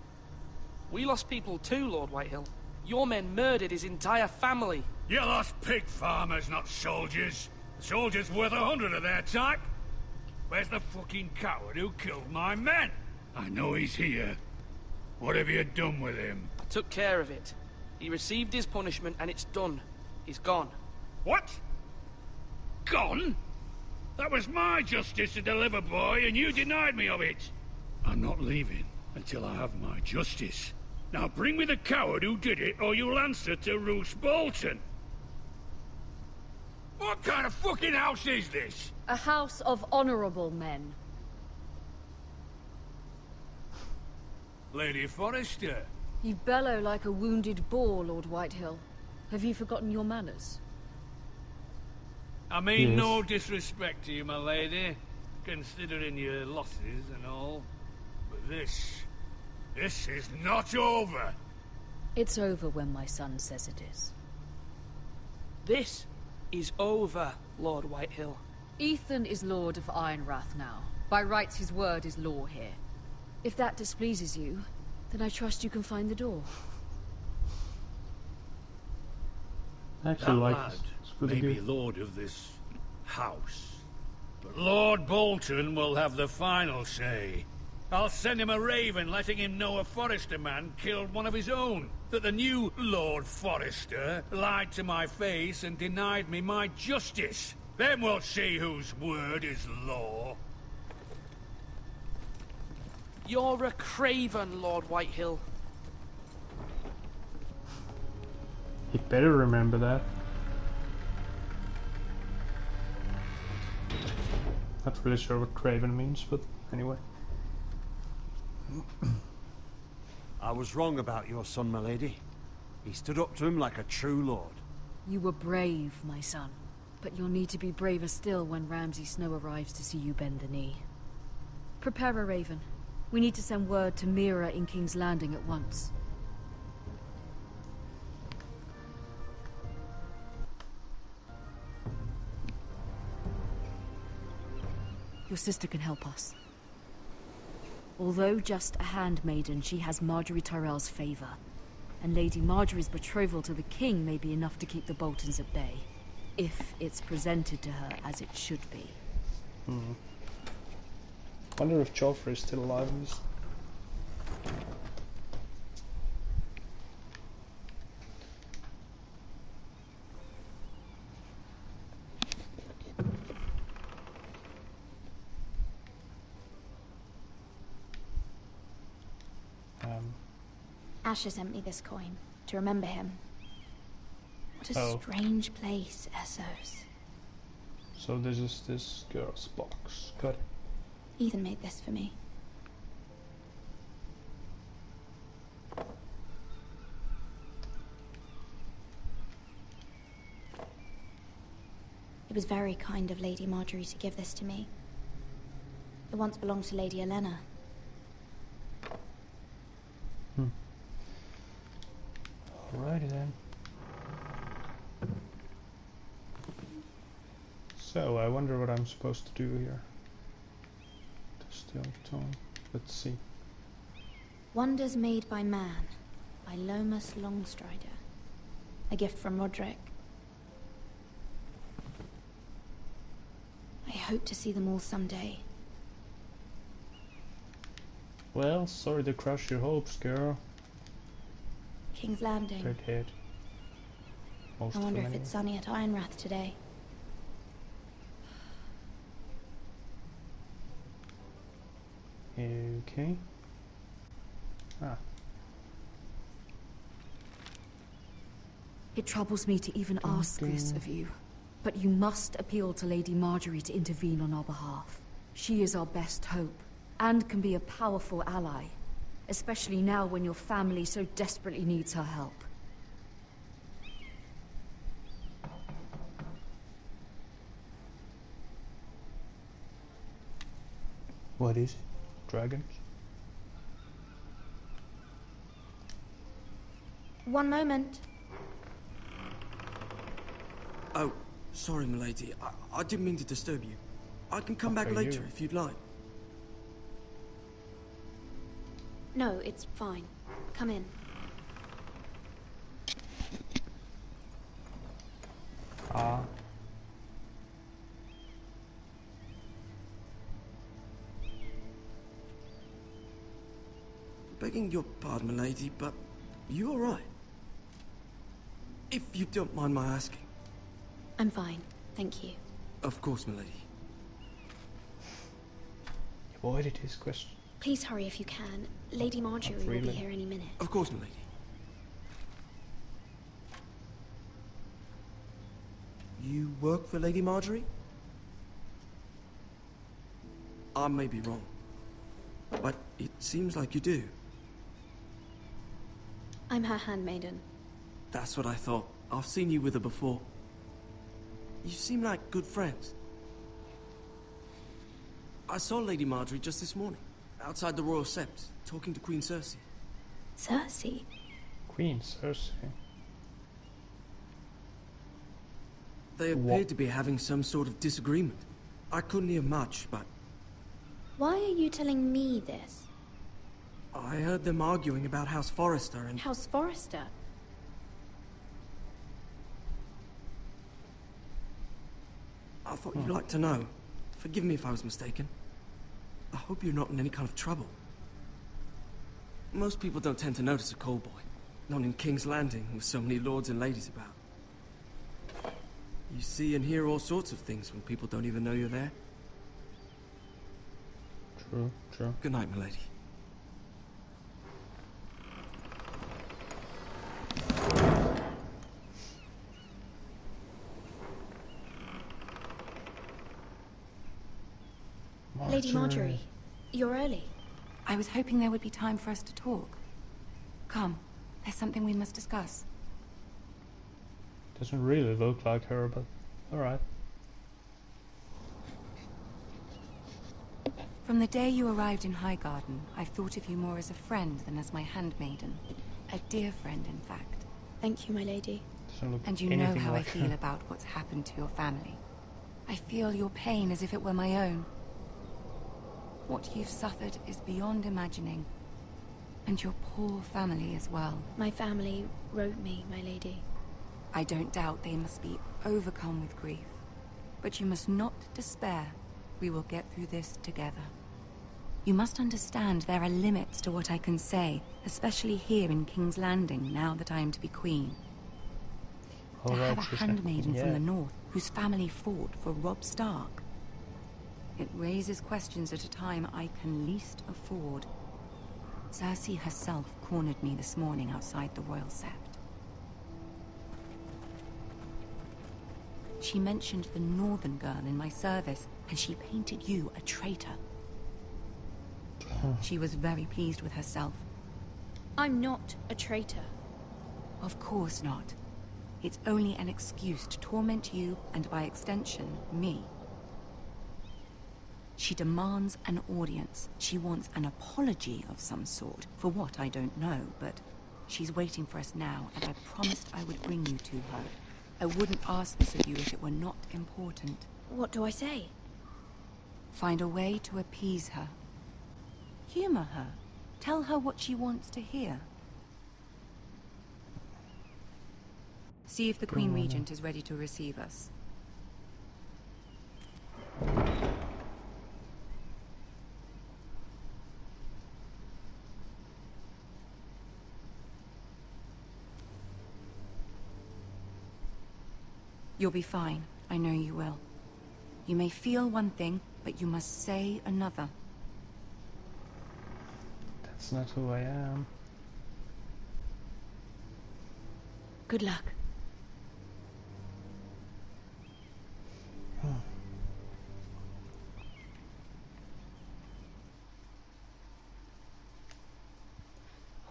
We lost people too, Lord Whitehill. Your men murdered his entire family. You lost pig farmers, not soldiers. The soldiers worth 100 of their type. Where's the fucking coward who killed my men? I know he's here. What have you done with him? I took care of it. He received his punishment and it's done. He's gone. What? Gone? That was my justice to deliver, boy, and you denied me of it. I'm not leaving until I have my justice. Now bring me the coward who did it, or you'll answer to Roose Bolton. What kind of fucking house is this? A house of honorable men. Lady Forrester. You bellow like a wounded boar, Lord Whitehill. Have you forgotten your manners? I mean no disrespect to you, my lady, considering your losses and all. But this is not over. It's over when my son says it is. This is over, Lord Whitehill. Ethan is Lord of Ironrath now. By rights, his word is law here. If that displeases you, then I trust you can find the door. I actually like lad this. It's pretty may be good. lord of this house, but Lord Bolton will have the final say. I'll send him a raven letting him know a Forrester man killed one of his own. That the new Lord Forrester lied to my face and denied me my justice. Then we'll see whose word is law. You're a craven, Lord Whitehill. He'd better remember that. Not really sure what craven means, but anyway. I was wrong about your son, my lady. He stood up to him like a true lord. You were brave, my son. But you'll need to be braver still when Ramsay Snow arrives to see you bend the knee. Prepare a raven. We need to send word to Mira in King's Landing at once. Your sister can help us. Although just a handmaiden, she has Marjorie Tyrell's favor. And Lady Marjorie's betrothal to the king may be enough to keep the Boltons at bay. If it's presented to her as it should be. Wonder if Joffrey is still alive in this. Asher sent me this coin to remember him. What a strange place, Essos. So this is this girl's box. Got it. Ethan made this for me. It was very kind of Lady Marjorie to give this to me. It once belonged to Lady Elena. Alrighty then. So, I wonder what I'm supposed to do here. Still tone. Let's see. Wonders Made by Man, by Lomas Longstrider. A gift from Roderick. I hope to see them all someday. Well, sorry to crush your hopes, girl. King's Landing. Dead head. Most I of wonder them if anyway. it's sunny at Ironrath today. Okay. It troubles me to even ask this of you, but you must appeal to Lady Marjorie to intervene on our behalf. She is our best hope, and can be a powerful ally, especially now when your family so desperately needs her help. What is it? Dragons? One moment. Oh, sorry, milady. I didn't mean to disturb you. I can come back Okay, later you. if you'd like. No, it's fine. Come in. Begging your pardon, milady, but you all right? If you don't mind my asking. I'm fine, thank you. Of course, milady. Avoided his question. Please hurry if you can. Lady Marjorie will be really. here any minute. Of course, milady. You work for Lady Marjorie? I may be wrong, but it seems like you do. I'm her handmaiden. That's what I thought. I've seen you with her before. You seem like good friends. I saw Lady Marjorie just this morning, outside the Royal Sept, talking to Queen Cersei. Cersei? Queen Cersei. They appeared to be having some sort of disagreement. I couldn't hear much, but Why are you telling me this? I heard them arguing about House Forrester and... House Forrester? I thought you'd like to know. Forgive me if I was mistaken. I hope you're not in any kind of trouble. Most people don't tend to notice a callboy. Not in King's Landing, with so many lords and ladies about. You see and hear all sorts of things when people don't even know you're there. True, true. Good night, milady. Lady Marjorie, you're early. I was hoping there would be time for us to talk. Come, there's something we must discuss. Doesn't really look like her, but alright. From the day you arrived in Highgarden, I've thought of you more as a friend than as my handmaiden. A dear friend, in fact. Thank you, my lady. And you know how I feel about what's happened to your family. I feel your pain as if it were my own. What you've suffered is beyond imagining. And your poor family as well. My family wrote me, my lady. I don't doubt they must be overcome with grief. But you must not despair. We will get through this together. You must understand there are limits to what I can say, especially here in King's Landing, now that I am to be queen. To have a handmaiden from the north whose family fought for Robb Stark. It raises questions at a time I can least afford. Cersei herself cornered me this morning outside the Royal Sept. She mentioned the northern girl in my service, and she painted you a traitor. She was very pleased with herself. I'm not a traitor. Of course not. It's only an excuse to torment you, and by extension, me. She demands an audience. She wants an apology of some sort. For what, I don't know, but she's waiting for us now, and I promised I would bring you to her. I wouldn't ask this of you if it were not important. What do I say? Find a way to appease her. Humor her. Tell her what she wants to hear. See if the Queen Regent is ready to receive us. You'll be fine. I know you will. You may feel one thing, but you must say another. That's not who I am. Good luck.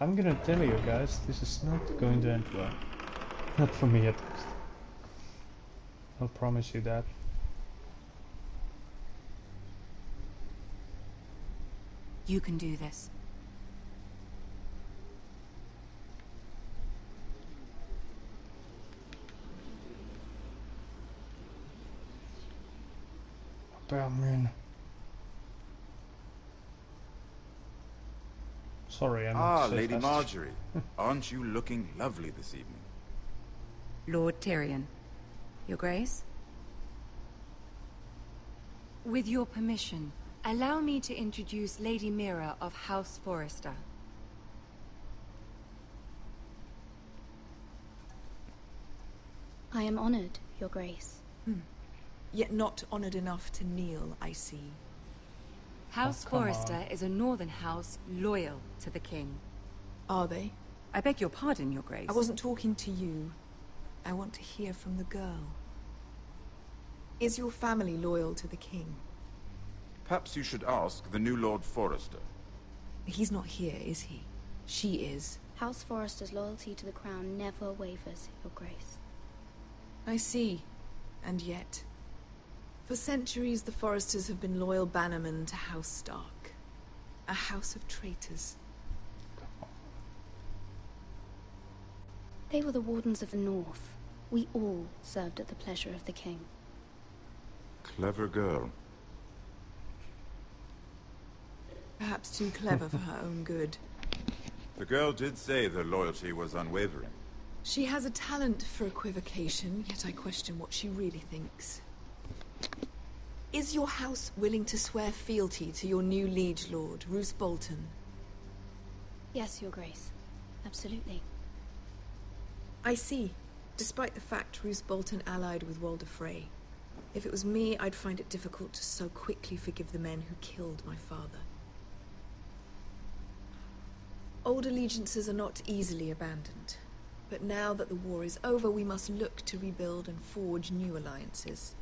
I'm gonna tell you guys, this is not going to end well. Not for me at least. I'll promise you that. You can do this. Sorry, I'm Lady Marjorie. Aren't you looking lovely this evening? Lord Tyrion. Your Grace? With your permission, allow me to introduce Lady Mira of House Forrester. I am honored, Your Grace. Yet not honored enough to kneel, I see. House Forrester is a northern house loyal to the king. Are they? I beg your pardon, Your Grace. I wasn't talking to you. I want to hear from the girl. Is your family loyal to the king? Perhaps you should ask the new Lord Forrester. He's not here, is he? She is. House Forrester's loyalty to the crown never wavers, Your Grace. I see. And yet... For centuries, the Forresters have been loyal bannermen to House Stark. A house of traitors. They were the Wardens of the North. We all served at the pleasure of the king. Clever girl. Perhaps too clever for her own good. The girl did say their loyalty was unwavering. She has a talent for equivocation, yet I question what she really thinks. Is your house willing to swear fealty to your new liege lord, Roose Bolton? Yes, Your Grace. Absolutely. I see. Despite the fact Roose Bolton allied with Walder Frey. If it was me, I'd find it difficult to so quickly forgive the men who killed my father. Old allegiances are not easily abandoned. But now that the war is over, we must look to rebuild and forge new alliances.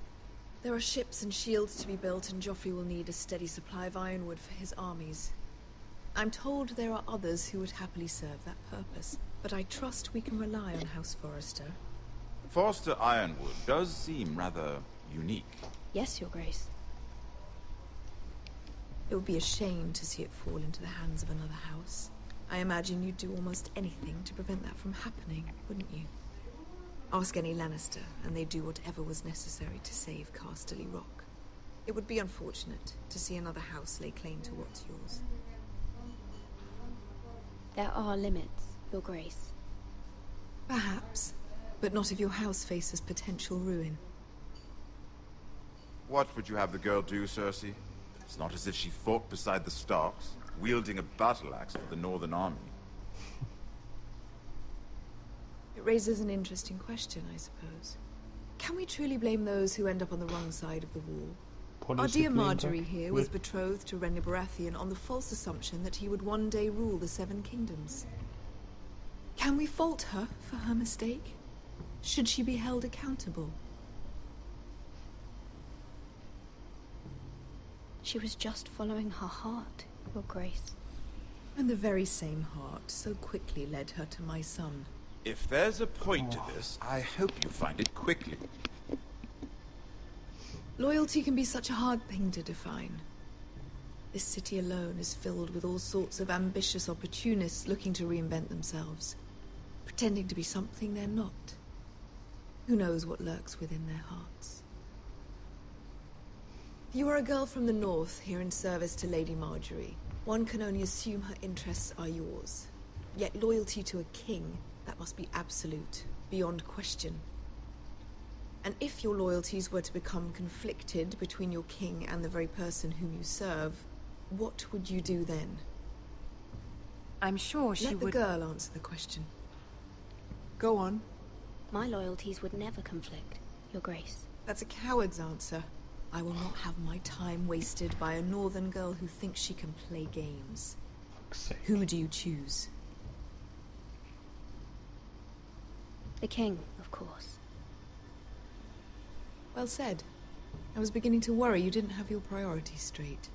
There are ships and shields to be built, and Joffrey will need a steady supply of ironwood for his armies. I'm told there are others who would happily serve that purpose, but I trust we can rely on House Forrester. Forrester Ironwood does seem rather unique. Yes, Your Grace. It would be a shame to see it fall into the hands of another house. I imagine you'd do almost anything to prevent that from happening, wouldn't you? Ask any Lannister, and they'd do whatever was necessary to save Casterly Rock. It would be unfortunate to see another house lay claim to what's yours. There are limits, Your Grace. Perhaps, but not if your house faces potential ruin. What would you have the girl do, Cersei? It's not as if she fought beside the Starks, wielding a battle axe for the Northern Army. It raises an interesting question, I suppose. Can we truly blame those who end up on the wrong side of the wall? Our dear Marjorie here was betrothed to Renly Baratheon on the false assumption that he would one day rule the Seven Kingdoms. Can we fault her for her mistake? Should she be held accountable? She was just following her heart, Your Grace. And the very same heart so quickly led her to my son. If there's a point to this, I hope you find it quickly. Loyalty can be such a hard thing to define. This city alone is filled with all sorts of ambitious opportunists looking to reinvent themselves, pretending to be something they're not. Who knows what lurks within their hearts? You are a girl from the north, here in service to Lady Marjorie. One can only assume her interests are yours. Yet loyalty to a king, that must be absolute, beyond question. And if your loyalties were to become conflicted between your king and the very person whom you serve, what would you do then? I'm sure she would... Let the girl answer the question. Go on. My loyalties would never conflict, Your Grace. That's a coward's answer. I will not have my time wasted by a northern girl who thinks she can play games. Who do you choose? The king, of course. Well said. I was beginning to worry you didn't have your priorities straight.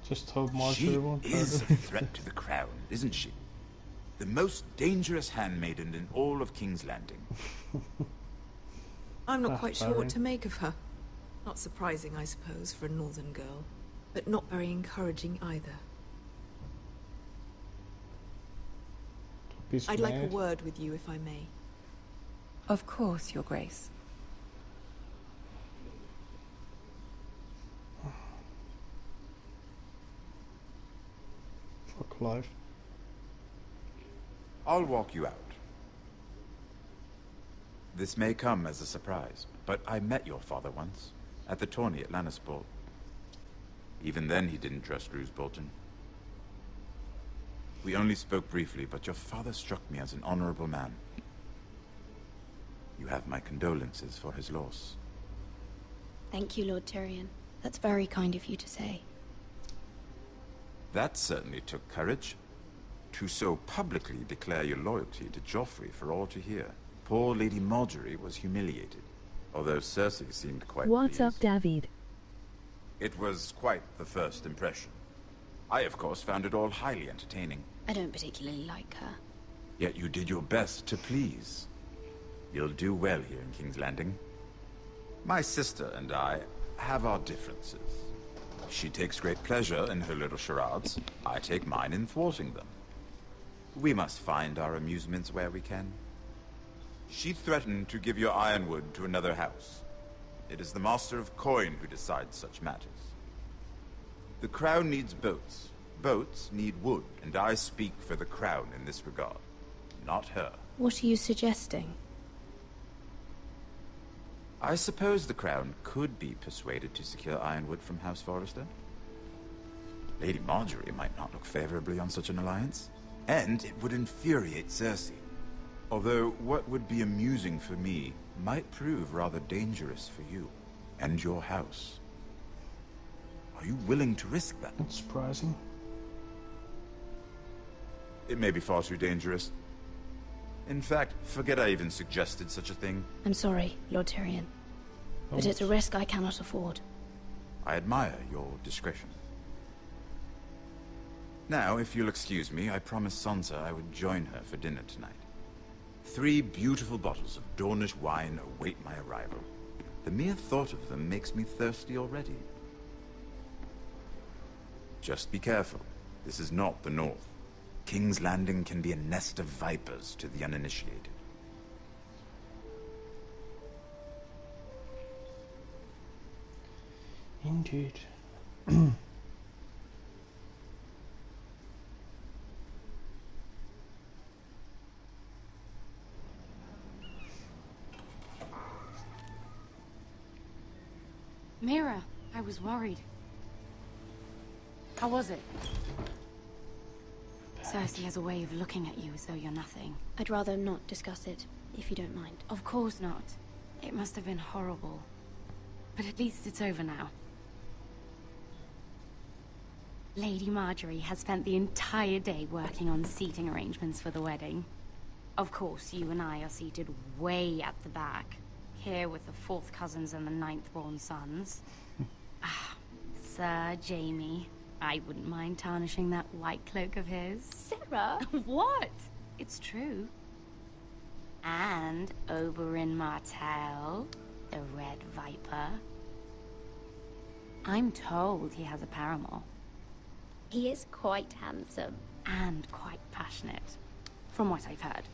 Just hope Marjorie won't She is a threat to the crown, isn't she? The most dangerous handmaiden in all of King's Landing. I'm not quite sure what to make of her. Not surprising, I suppose, for a northern girl, but not very encouraging either. I'd like a word with you, if I may. Of course, Your Grace. Fuck life. I'll walk you out. This may come as a surprise, but I met your father once, at the tourney at Lannisport. Even then he didn't trust Roose Bolton. We only spoke briefly, but your father struck me as an honorable man. You have my condolences for his loss. Thank you, Lord Tyrion. That's very kind of you to say. That certainly took courage. To so publicly declare your loyalty to Joffrey for all to hear. Poor Lady Marjorie was humiliated, although Cersei seemed quite What's pleased. up, David? It was quite the first impression. I, of course, found it all highly entertaining. I don't particularly like her. Yet you did your best to please. You'll do well here in King's Landing. My sister and I have our differences. She takes great pleasure in her little charades. I take mine in thwarting them. We must find our amusements where we can. She threatened to give your ironwood to another house. It is the Master of Coin who decides such matters. The Crown needs boats. Boats need wood, and I speak for the Crown in this regard, not her. What are you suggesting? I suppose the Crown could be persuaded to secure ironwood from House Forrester. Lady Marjorie might not look favorably on such an alliance, and it would infuriate Cersei. Although what would be amusing for me might prove rather dangerous for you and your house. Are you willing to risk that? That's surprising. It may be far too dangerous. In fact, forget I even suggested such a thing. I'm sorry, Lord Tyrion. but it's a risk I cannot afford. I admire your discretion. Now, if you'll excuse me, I promised Sansa I would join her for dinner tonight. 3 beautiful bottles of Dornish wine await my arrival. The mere thought of them makes me thirsty already. Just be careful. This is not the North. King's Landing can be a nest of vipers to the uninitiated. Indeed. Mira, I was worried. How was it? Cersei has a way of looking at you as though you're nothing. I'd rather not discuss it, if you don't mind. Of course not. It must have been horrible. But at least it's over now. Lady Marjorie has spent the entire day working on seating arrangements for the wedding. Of course, you and I are seated way at the back. Here with the 4th cousins and the 9th-born sons. Sir Jaime. I wouldn't mind tarnishing that white cloak of his. Sarah! What? It's true. And Oberyn Martell, the Red Viper. I'm told he has a paramour. He is quite handsome. And quite passionate, from what I've heard.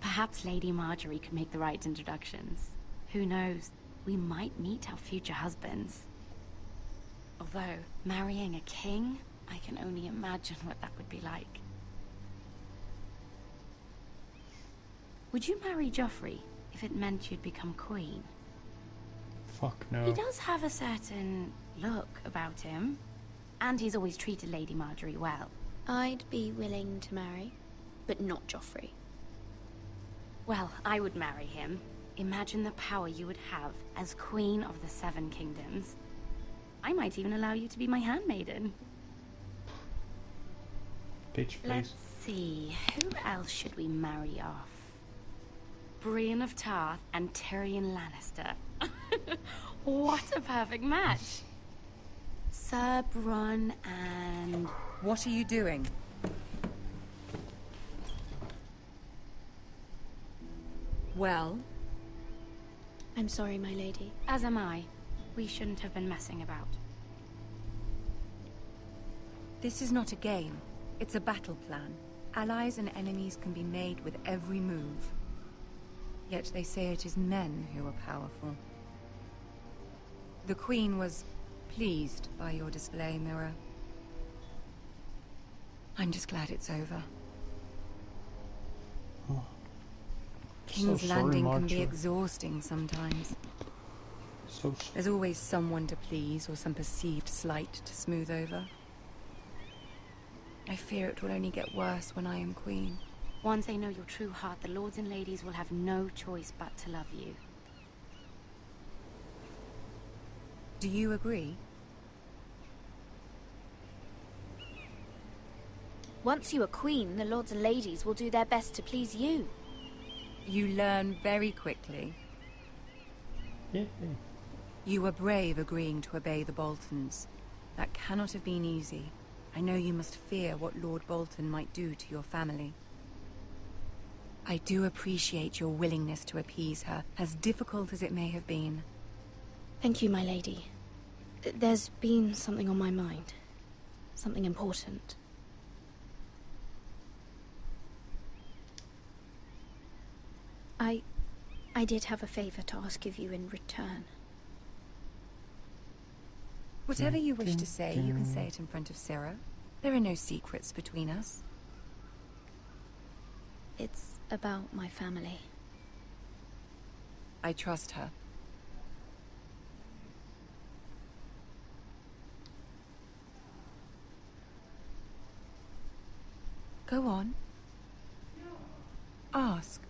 Perhaps Lady Marjorie could make the right introductions. Who knows? We might meet our future husbands. Although, marrying a king, I can only imagine what that would be like. Would you marry Joffrey if it meant you'd become queen? Fuck no. He does have a certain look about him. And he's always treated Lady Marjorie well. I'd be willing to marry, but not Joffrey. Well, I would marry him. Imagine the power you would have as Queen of the 7 Kingdoms. I might even allow you to be my handmaiden. Bitch, please. Let's see, who else should we marry off? Brienne of Tarth and Tyrion Lannister. What a perfect match! Sir Bronn and... What are you doing? Well? I'm sorry, my lady. As am I. We shouldn't have been messing about. This is not a game. It's a battle plan. Allies and enemies can be made with every move. Yet they say it is men who are powerful. The Queen was pleased by your display, Mira. I'm just glad it's over. Oh. King's So sorry, Landing can Marjorie. be exhausting sometimes. There's always someone to please or some perceived slight to smooth over. I fear it will only get worse when I am queen. Once they know your true heart, the lords and ladies will have no choice but to love you. Do you agree? Once you are queen, the lords and ladies will do their best to please you. You learn very quickly. Yeah. You were brave agreeing to obey the Boltons. That cannot have been easy. I know you must fear what Lord Bolton might do to your family. I do appreciate your willingness to appease her, as difficult as it may have been. Thank you, my lady. There's been something on my mind. Something important. I did have a favor to ask of you in return. Whatever you wish to say, you can say it in front of Sarah. There are no secrets between us. It's about my family. I trust her. Go on. Ask.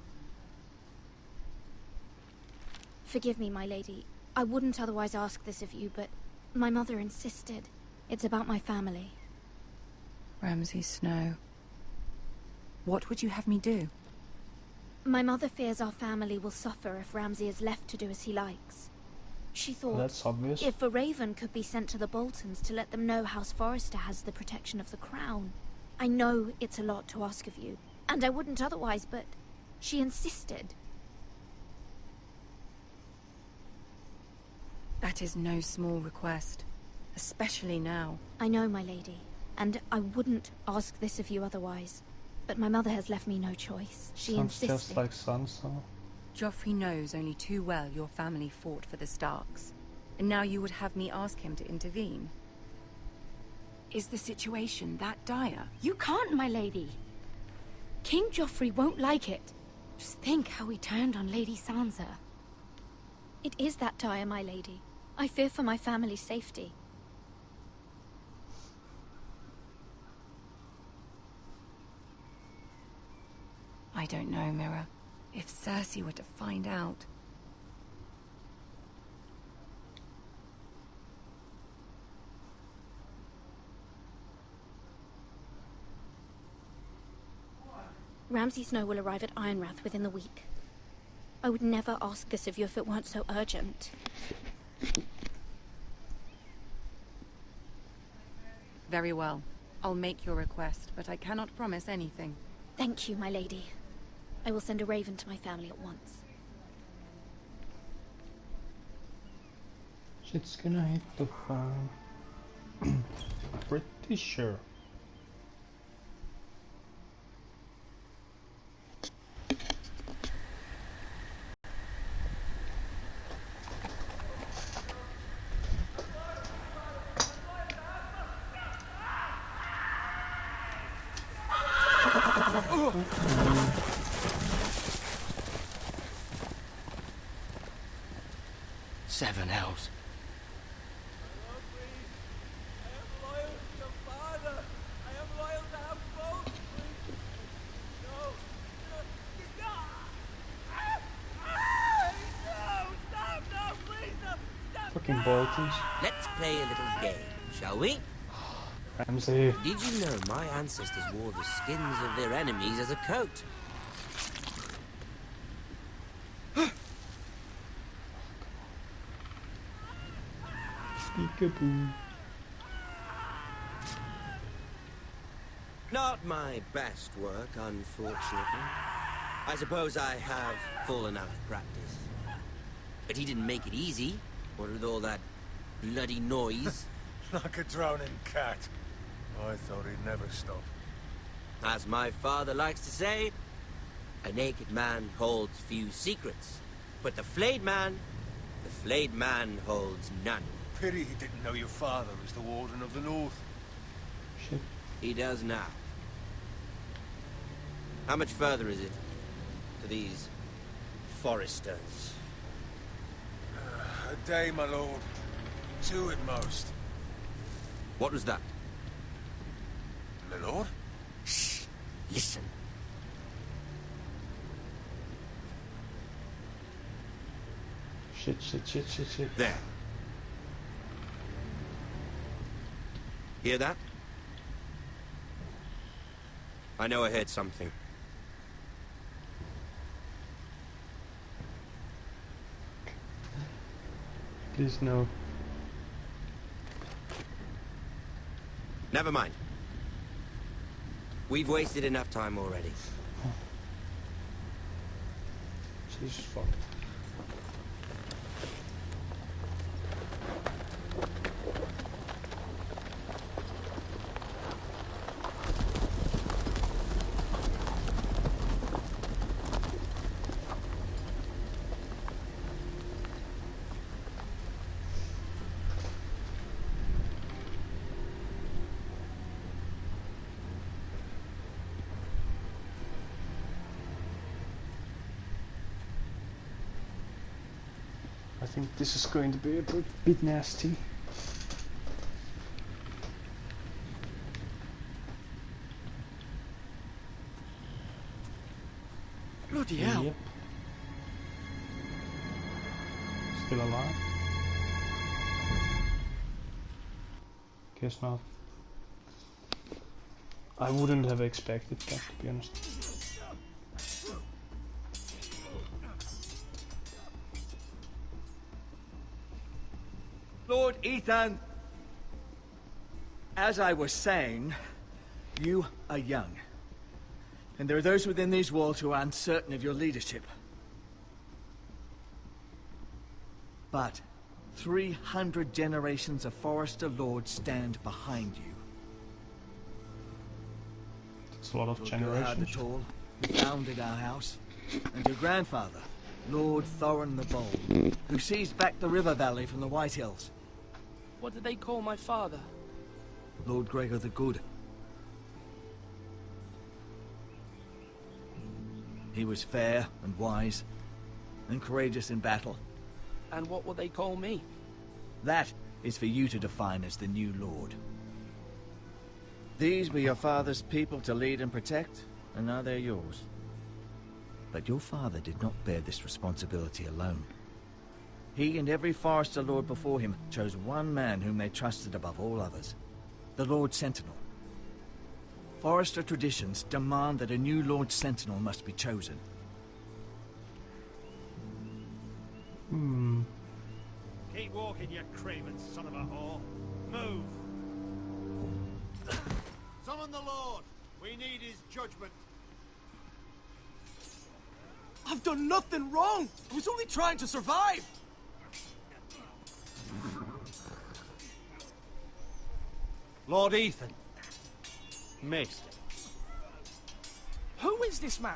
Forgive me, my lady. I wouldn't otherwise ask this of you, but my mother insisted. It's about my family. Ramsay Snow. What would you have me do? My mother fears our family will suffer if Ramsay is left to do as he likes. She thought that's obvious. if a raven could be sent to the Boltons to let them know House Forrester has the protection of the crown. I know it's a lot to ask of you, and I wouldn't otherwise, but she insisted. That is no small request, especially now. I know, my lady, and I wouldn't ask this of you otherwise. But my mother has left me no choice. She Sounds insisted. just like Sansa. Joffrey knows only too well your family fought for the Starks, and now you would have me ask him to intervene. Is the situation that dire? You can't, my lady. King Joffrey won't like it. Just think how he turned on Lady Sansa. It is that dire, my lady. I fear for my family's safety. I don't know, Mira. If Cersei were to find out... Ramsay Snow will arrive at Ironrath within the week. I would never ask this of you if it weren't so urgent. Very well. I'll make your request, but I cannot promise anything. Thank you, my lady. I will send a raven to my family at once. Shit's gonna hit the fan. Pretty sure. Seven hells. Fucking Boltons. Let's play a little game, shall we? Ramsay. Did you know my ancestors wore the skins of their enemies as a coat? Peekaboo. Not my best work, unfortunately. I suppose I have fallen out of practice. But he didn't make it easy, what with all that bloody noise. Like a drowning cat. I thought he'd never stop. As my father likes to say, a naked man holds few secrets. But the flayed man holds none. Pity he didn't know your father was the Warden of the North. Shit. He does now. How much further is it to these Forresters? A day, my lord. 2 at most. What was that? My lord? Shh! Listen. Shit. There. Hear that? I know I heard something. Please no. Never mind. We've wasted enough time already. Jesus fuck. I think this is going to be a bit nasty. Bloody hell. Yep. Still alive? Guess not. I wouldn't have expected that, to be honest. Lord Ethan! As I was saying, you are young. And there are those within these walls who are uncertain of your leadership. But 300 generations of Forester Lords stand behind you. It's a lot of Lord generations. Gerard the Tall, who founded our house, and your grandfather, Lord Thorin the Bold, who seized back the river valley from the White Hills. What did they call my father? Lord Gregor the Good. He was fair and wise, and courageous in battle. And what will they call me? That is for you to define as the new Lord. These were your father's people to lead and protect, and now they're yours. But your father did not bear this responsibility alone. He and every Forester Lord before him chose one man whom they trusted above all others, the Lord Sentinel. Forester traditions demand that a new Lord Sentinel must be chosen. Keep walking, you craven son of a whore. Move! Summon the Lord! We need his judgment. I've done nothing wrong! I was only trying to survive! Lord Ethan. Maester. Who is this man?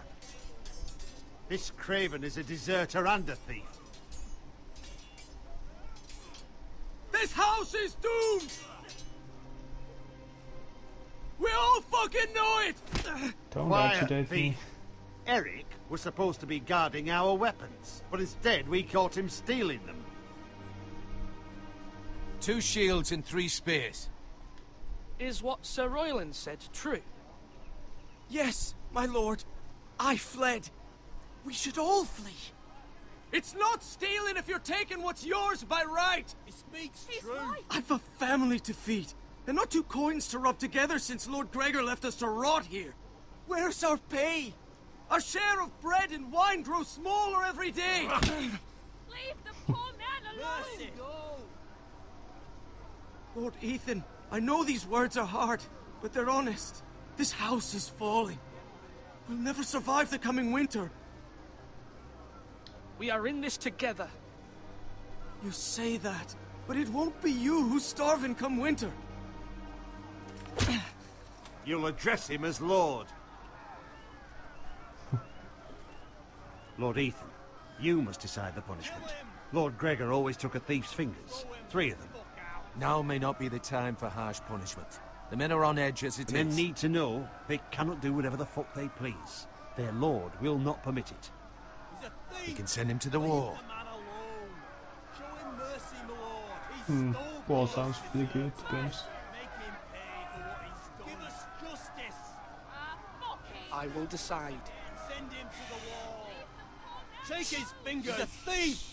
This craven is a deserter and a thief. This house is doomed! We all fucking know it! Don't Quiet, agitate me. thief. Eric was supposed to be guarding our weapons, but instead we caught him stealing them. 2 shields and 3 spears. Is what Sir Royland said true? Yes, my lord. I fled. We should all flee. It's not stealing if you're taking what's yours by right. He speaks true. I've a family to feed, and not 2 coins to rub together since Lord Gregor left us to rot here. Where's our pay? Our share of bread and wine grows smaller every day. Leave the poor man alone! Mercy. Lord Ethan, I know these words are hard, but they're honest. This house is falling. We'll never survive the coming winter. We are in this together. You say that, but it won't be you who's starving come winter. You'll address him as Lord. Lord Ethan, you must decide the punishment. Lord Gregor always took a thief's fingers. 3 of them. Now may not be the time for harsh punishment. The men are on edge as it is. Men need to know they cannot do whatever the fuck they please. Their lord will not permit it. We can send him to the war. War sounds pretty good, to be honest. I will decide. Send him to the wall. Take his fingers. He's a thief.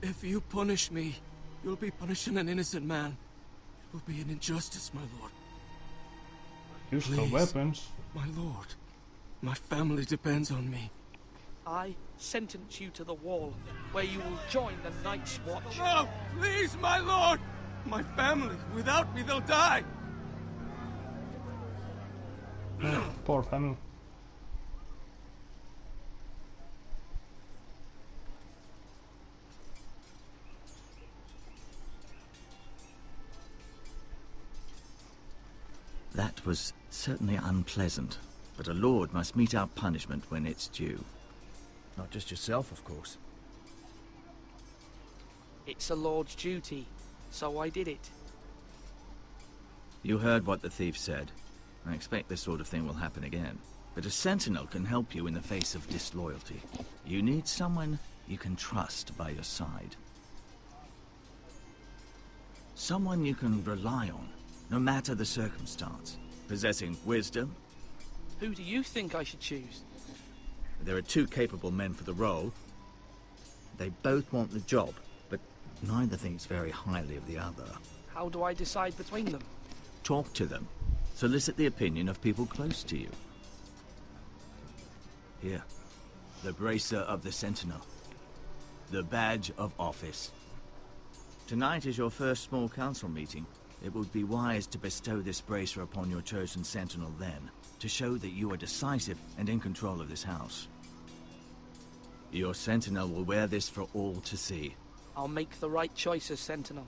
If you punish me, you'll be punishing an innocent man. It will be an injustice, my lord. Use the weapons. My lord, my family depends on me. I sentence you to the wall, where you will join the Night's Watch. No, please, my lord! My family, without me, they'll die! Poor family. That was certainly unpleasant, but a lord must mete out punishment when it's due. Not just yourself, of course. It's a lord's duty, so I did it. You heard what the thief said. I expect this sort of thing will happen again. But a sentinel can help you in the face of disloyalty. You need someone you can trust by your side. Someone you can rely on, no matter the circumstance. Possessing wisdom. Who do you think I should choose? There are 2 capable men for the role. They both want the job, but neither thinks very highly of the other. How do I decide between them? Talk to them. Solicit the opinion of people close to you. Here. The bracer of the Sentinel. The badge of office. Tonight is your first small council meeting. It would be wise to bestow this bracer upon your chosen sentinel then, to show that you are decisive and in control of this house. Your sentinel will wear this for all to see. I'll make the right choice as sentinel.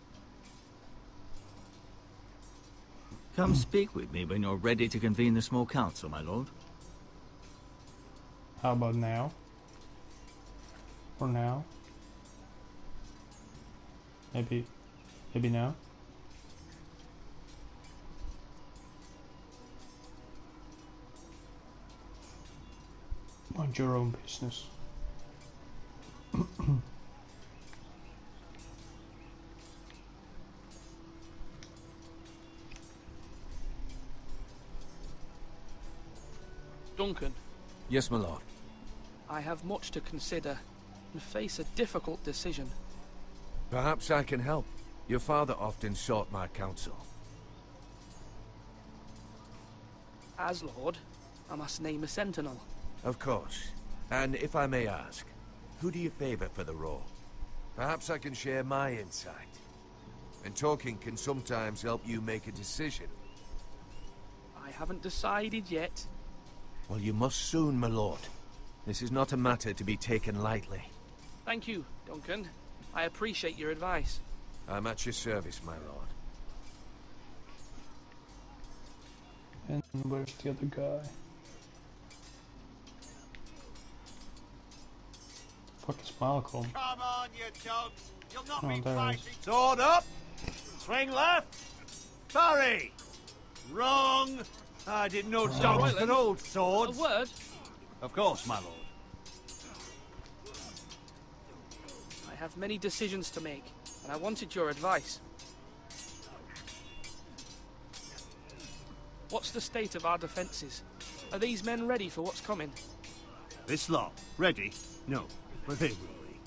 Come speak with me when you're ready to convene the small council, my lord. How about now? For now? Maybe now? Mind your own business. Duncan. Yes, my lord. I have much to consider and face a difficult decision. Perhaps I can help. Your father often sought my counsel. As Lord, I must name a sentinel. Of course. And if I may ask, who do you favor for the role? Perhaps I can share my insight. And talking can sometimes help you make a decision. I haven't decided yet. Well, you must soon, my lord. This is not a matter to be taken lightly. Thank you, Duncan. I appreciate your advice. I'm at your service, my lord. And where's the other guy? Fuck is Malcolm? Come on, you dogs. You'll not be There he is. fighting. Sword up. Swing left. Sorry. Wrong. I didn't know dogs could hold swords. A word? Of course, my lord. I have many decisions to make, and I wanted your advice. What's the state of our defences? Are these men ready for what's coming? This lot, ready? No, but they will be.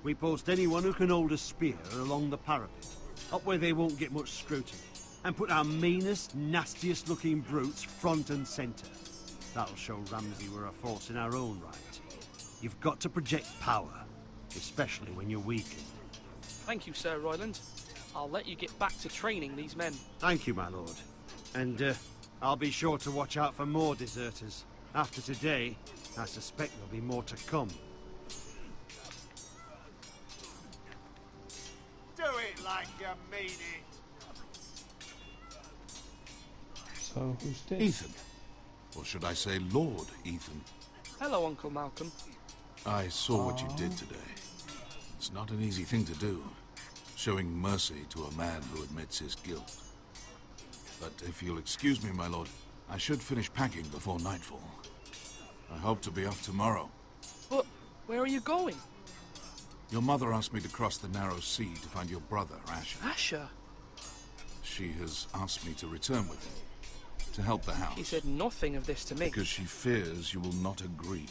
We post anyone who can hold a spear along the parapet, up where they won't get much scrutiny, and put our meanest, nastiest looking brutes front and centre. That'll show Ramsay we're a force in our own right. You've got to project power, especially when you're weakened. Thank you, Sir Royland. I'll let you get back to training these men. Thank you, my lord. And I'll be sure to watch out for more deserters. After today, I suspect there'll be more to come. Do it like you mean it. So, who's this? Ethan. Or should I say Lord Ethan? Hello, Uncle Malcolm. I saw what you did today. It's not an easy thing to do, showing mercy to a man who admits his guilt. But if you'll excuse me, my lord, I should finish packing before nightfall. I hope to be off tomorrow. But where are you going? Your mother asked me to cross the narrow sea to find your brother, Asher. Asher? She has asked me to return with him, to help the house. He said nothing of this to me. Because she fears you will not agree.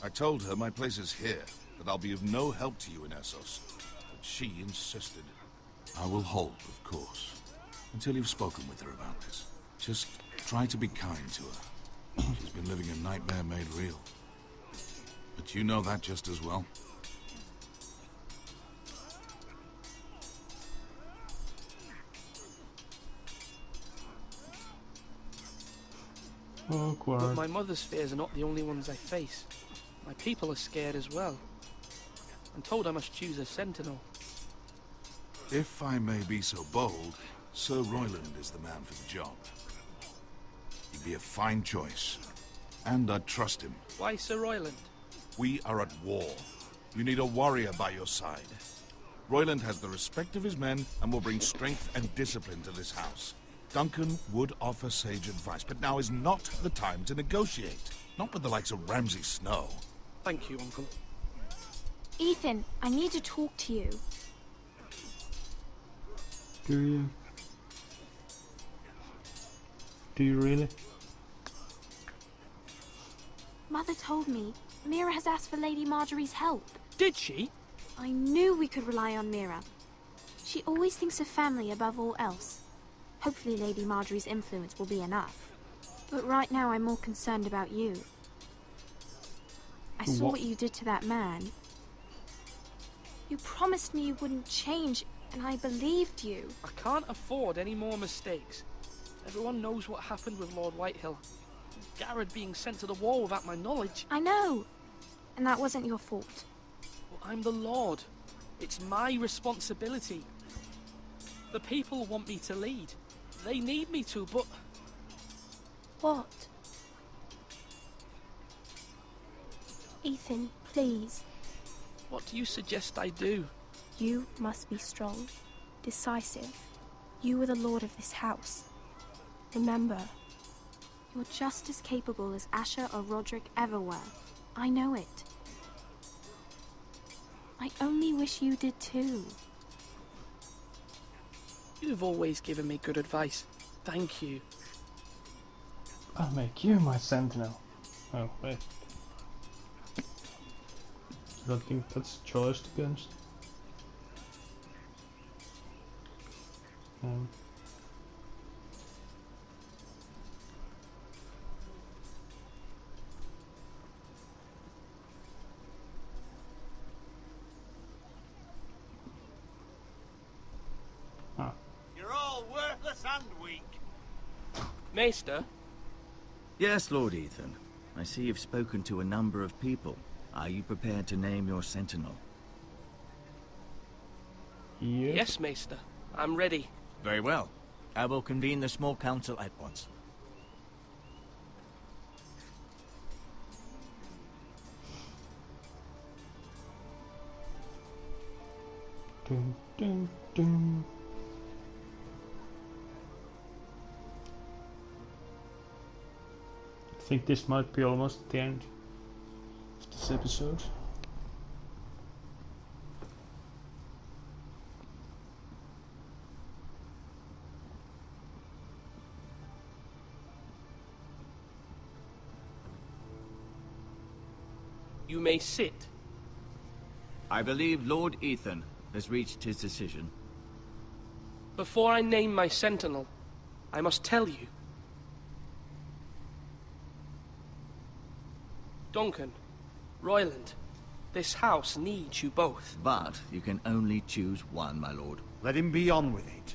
I told her my place is here, that I'll be of no help to you in Essos. But she insisted. I will hold, of course, until you've spoken with her about this. Just try to be kind to her. She's been living a nightmare made real. But you know that just as well. Awkward. But my mother's fears are not the only ones I face. My people are scared as well. I'm told I must choose a sentinel. If I may be so bold, Sir Royland is the man for the job. He'd be a fine choice. And I'd trust him. Why Sir Royland? We are at war. You need a warrior by your side. Royland has the respect of his men and will bring strength and discipline to this house. Duncan would offer sage advice, but now is not the time to negotiate. Not with the likes of Ramsay Snow. Thank you, Uncle. Ethan, I need to talk to you. Do you? Do you really? Mother told me Mira has asked for Lady Marjorie's help. Did she? I knew we could rely on Mira. She always thinks of family above all else. Hopefully Lady Marjorie's influence will be enough. But right now I'm more concerned about you. I saw what you did to that man. You promised me you wouldn't change, and I believed you. I can't afford any more mistakes. Everyone knows what happened with Lord Whitehill. Garrett being sent to the war without my knowledge. I know. And that wasn't your fault. Well, I'm the Lord. It's my responsibility. The people want me to lead. They need me to, but... What? Ethan, please. What do you suggest I do? You must be strong, decisive. You are the lord of this house. Remember, you're just as capable as Asher or Roderick ever were. I know it. I only wish you did too. You've always given me good advice. Thank you. I'll make you my sentinel. Oh, wait. I don't think that's a choice, to be honest. You're all worthless and weak. Maester? Yes, Lord Ethan. I see you've spoken to a number of people. Are you prepared to name your sentinel? Yep. Yes, Maester. I'm ready. Very well. I will convene the small council at once. Dun, dun, dun. I think this might be almost the end of this episode. You may sit. I believe Lord Ethan has reached his decision. Before I name my sentinel, I must tell you. Duncan, Royland, this house needs you both. But you can only choose one, my lord. Let him be on with it.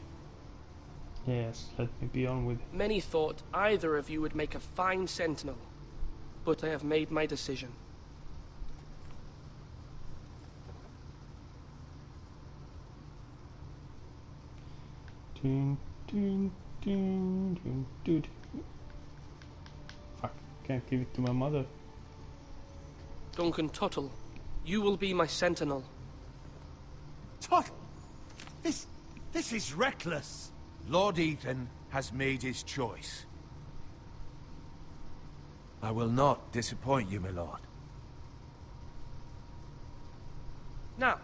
Yes, let me be on with it. Many thought either of you would make a fine sentinel, but I have made my decision. Dun, dun, dun, dun, dun. Fuck, can't give it to my mother. Duncan Tuttle, you will be my sentinel. Tuttle! This is reckless. Lord Ethan has made his choice. I will not disappoint you, my lord. Now,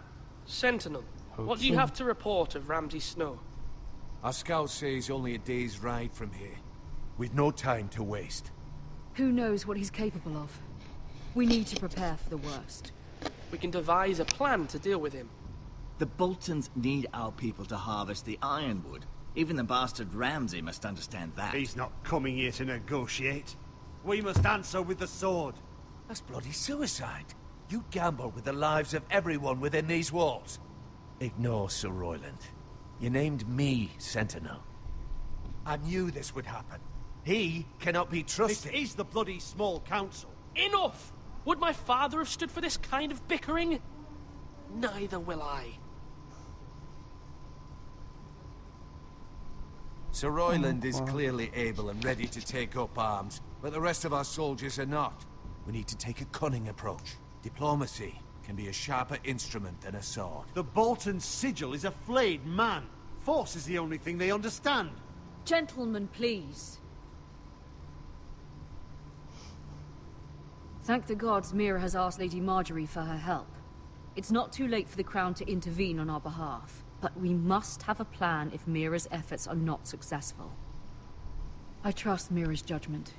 sentinel, what do you have to report of Ramsay Snow? Our scouts say he's only a day's ride from here. We've no time to waste. Who knows what he's capable of? We need to prepare for the worst. We can devise a plan to deal with him. The Boltons need our people to harvest the ironwood. Even the bastard Ramsay must understand that. He's not coming here to negotiate. We must answer with the sword. That's bloody suicide. You gamble with the lives of everyone within these walls. Ignore Sir Royland. You named me Sentinel. I knew this would happen. He cannot be trusted. This is the bloody small council. Enough! Would my father have stood for this kind of bickering? Neither will I. Sir Royland is clearly able and ready to take up arms, but the rest of our soldiers are not. We need to take a cunning approach. Diplomacy can be a sharper instrument than a sword. The Bolton sigil is a flayed man. Force is the only thing they understand. Gentlemen, please. Thank the gods Mira has asked Lady Marjorie for her help. It's not too late for the Crown to intervene on our behalf, but we must have a plan if Mira's efforts are not successful. I trust Mira's judgment.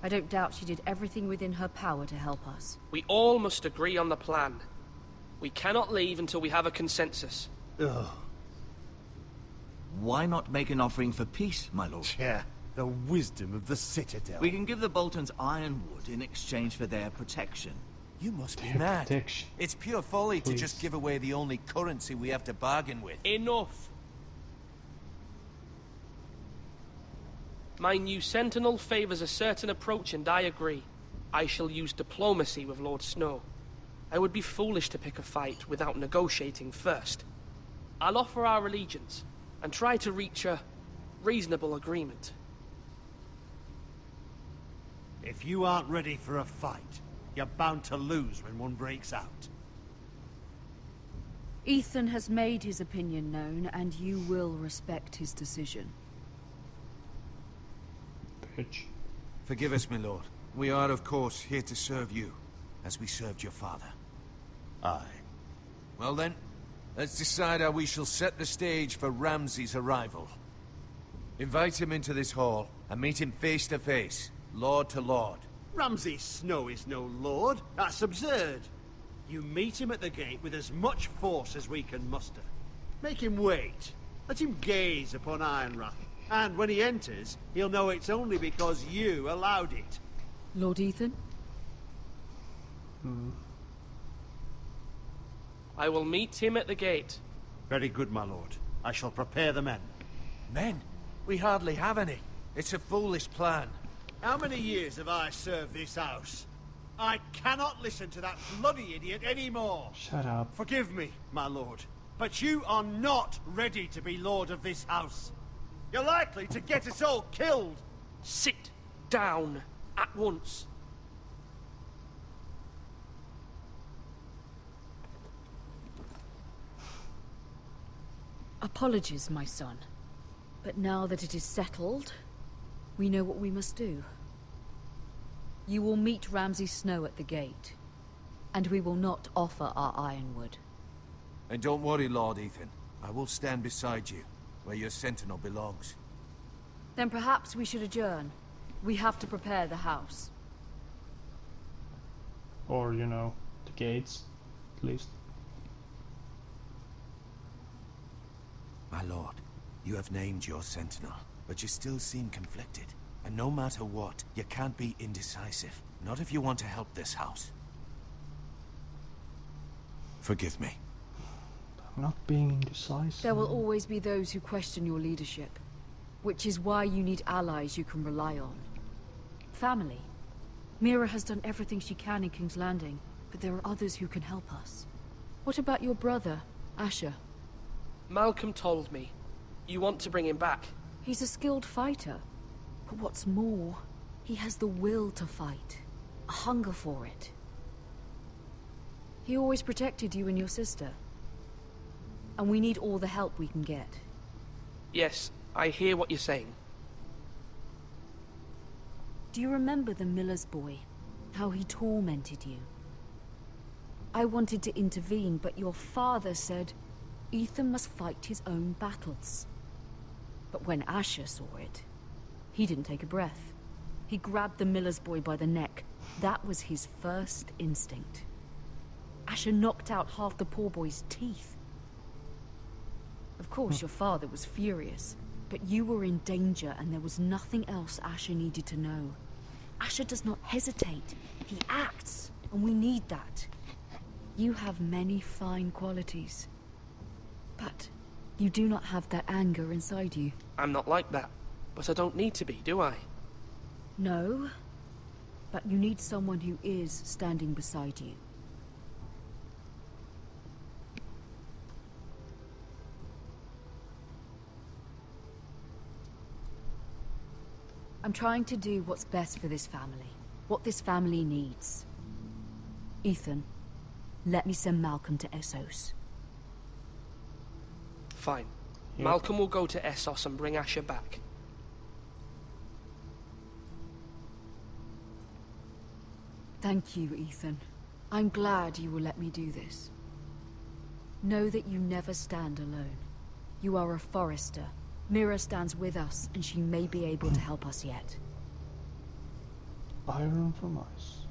I don't doubt she did everything within her power to help us. We all must agree on the plan. We cannot leave until we have a consensus. Ugh. Why not make an offering for peace, my lord? Yeah, the wisdom of the Citadel. We can give the Boltons ironwood in exchange for their protection. You must be Peer mad. protection. It's pure folly to just Please. give away the only currency we have to bargain with. Enough! My new sentinel favors a certain approach, and I agree. I shall use diplomacy with Lord Snow. I would be foolish to pick a fight without negotiating first. I'll offer our allegiance, and try to reach a reasonable agreement. If you aren't ready for a fight, you're bound to lose when one breaks out. Ethan has made his opinion known, and you will respect his decision. Bitch. Forgive us, my lord. We are, of course, here to serve you, as we served your father. Aye. Well then, let's decide how we shall set the stage for Ramsay's arrival. Invite him into this hall, and meet him face to face, lord to lord. Ramsay Snow is no lord. That's absurd. You meet him at the gate with as much force as we can muster. Make him wait. Let him gaze upon Ironrath. And when he enters, he'll know it's only because you allowed it. Lord Ethan? I will meet him at the gate. Very good, my lord. I shall prepare the men. Men? We hardly have any. It's a foolish plan. How many years have I served this house? I cannot listen to that bloody idiot anymore. Shut up. Forgive me, my lord, but you are not ready to be lord of this house. You're likely to get us all killed. Sit down at once. Apologies, my son. But now that it is settled, we know what we must do. You will meet Ramsay Snow at the gate, and we will not offer our ironwood. And don't worry, Lord Ethan. I will stand beside you, where your sentinel belongs. Then perhaps we should adjourn. We have to prepare the house. Or, you know, the gates, at least. My lord, you have named your sentinel, but you still seem conflicted. And no matter what, you can't be indecisive. Not if you want to help this house. Forgive me. I'm not being indecisive. There will always be those who question your leadership, which is why you need allies you can rely on. Family. Mira has done everything she can in King's Landing, but there are others who can help us. What about your brother, Asher? Malcolm told me. You want to bring him back? He's a skilled fighter. But what's more, he has the will to fight. A hunger for it. He always protected you and your sister. And we need all the help we can get. Yes, I hear what you're saying. Do you remember the miller's boy? How he tormented you? I wanted to intervene, but your father said Ethan must fight his own battles. But when Asher saw it, he didn't take a breath. He grabbed the miller's boy by the neck. That was his first instinct. Asher knocked out half the poor boy's teeth. Of course, your father was furious, but you were in danger and there was nothing else Asher needed to know. Asher does not hesitate. He acts, and we need that. You have many fine qualities, but you do not have that anger inside you. I'm not like that, but I don't need to be, do I? No, but you need someone who is standing beside you. I'm trying to do what's best for this family. What this family needs. Ethan, let me send Malcolm to Essos. Fine. Yep. Malcolm will go to Essos and bring Asher back. Thank you, Ethan. I'm glad you will let me do this. Know that you never stand alone. You are a Forester. Mira stands with us, and she may be able to help us yet. Iron from ice.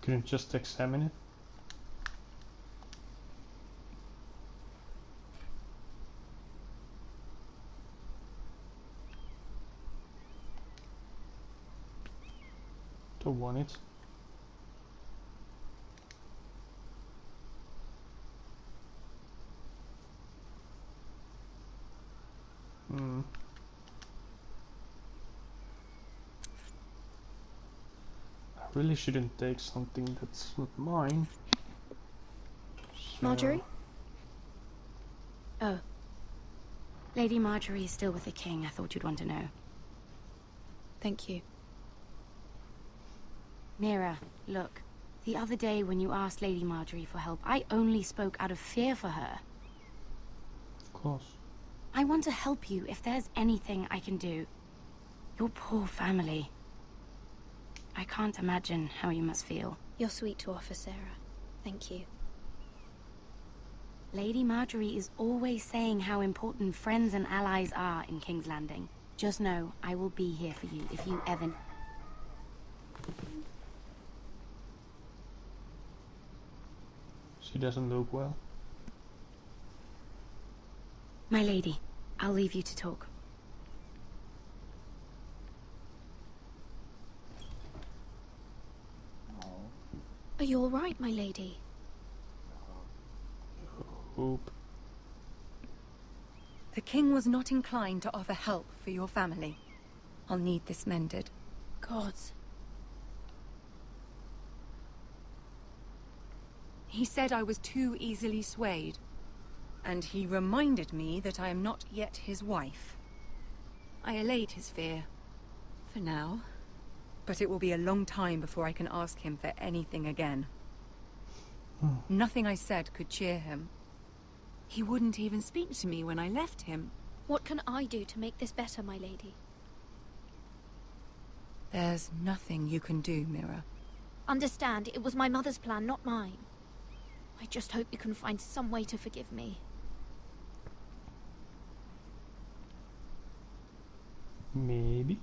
couldn't just examine it? Don't want it. I really shouldn't take something that's not mine. So... Marjorie? Oh. Lady Marjorie is still with the king. I thought you'd want to know. Thank you. Mira, look. The other day when you asked Lady Marjorie for help, I only spoke out of fear for her. Of course. I want to help you if there's anything I can do. Your poor family. I can't imagine how you must feel. You're sweet to offer, Sarah. Thank you. Lady Marjorie is always saying how important friends and allies are in King's Landing. Just know, I will be here for you if you ever... She doesn't look well. My lady, I'll leave you to talk. Are you all right, my lady? Oop. The king was not inclined to offer help for your family. I'll need this mended. Gods. He said I was too easily swayed. And he reminded me that I am not yet his wife. I allayed his fear. For now. But it will be a long time before I can ask him for anything again. Nothing I said could cheer him. He wouldn't even speak to me when I left him. What can I do to make this better, my lady? There's nothing you can do, Mira. Understand, it was my mother's plan, not mine. I just hope you can find some way to forgive me. Maybe.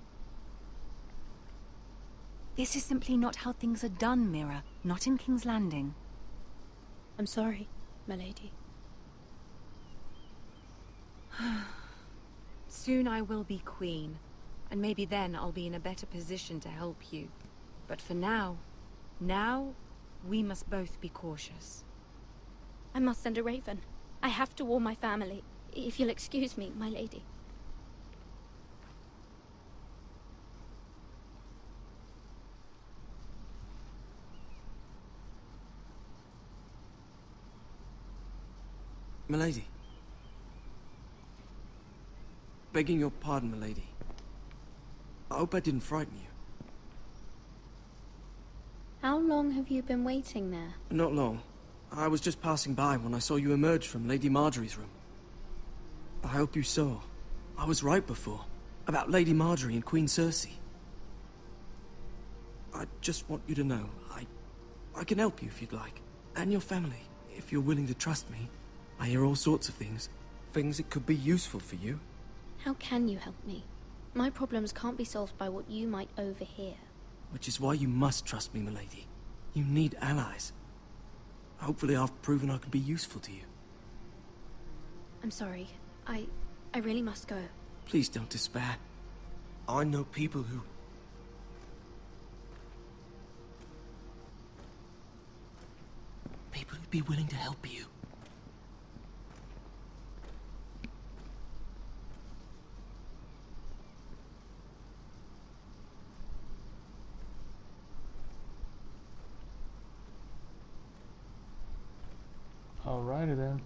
This is simply not how things are done, Mira. Not in King's Landing. I'm sorry, my lady. Soon I will be queen, and maybe then I'll be in a better position to help you. But for now, we must both be cautious. I must send a raven. I have to warn my family. If you'll excuse me, my lady. Milady. Begging your pardon, milady. I hope I didn't frighten you. How long have you been waiting there? Not long. I was just passing by when I saw you emerge from Lady Marjorie's room. I hope you saw. I was right before. About Lady Marjorie and Queen Cersei. I just want you to know, I can help you if you'd like. And your family, if you're willing to trust me. I hear all sorts of things. Things that could be useful for you. How can you help me? My problems can't be solved by what you might overhear. Which is why you must trust me, milady. You need allies. Hopefully I've proven I can be useful to you. I'm sorry. I really must go. Please don't despair. I know people who... People who'd be willing to help you. Alrighty then.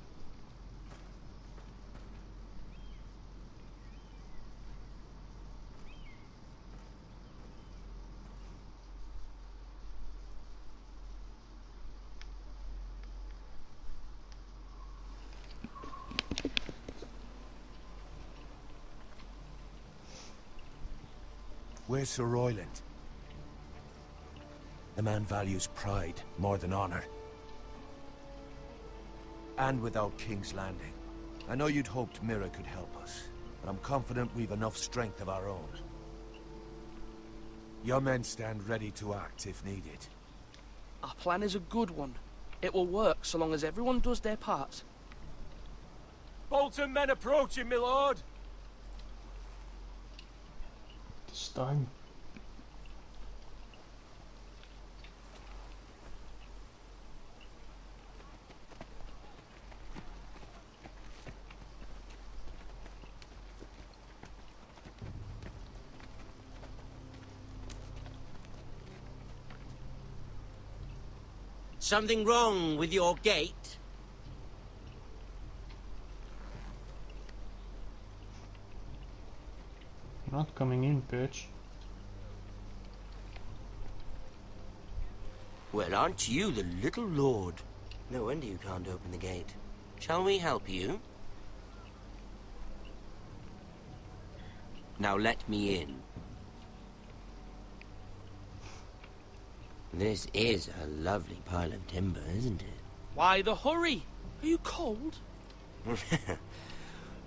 Where's Sir Royland? The man values pride more than honor. And without King's Landing. I know you'd hoped Mira could help us, but I'm confident we've enough strength of our own. Your men stand ready to act if needed. Our plan is a good one. It will work so long as everyone does their part. Bolton men approaching, my lord! This time. Something wrong with your gate? Not coming in, bitch. Well, aren't you the little lord? No wonder you can't open the gate. Shall we help you? Now let me in. This is a lovely pile of timber, isn't it? Why the hurry? Are you cold?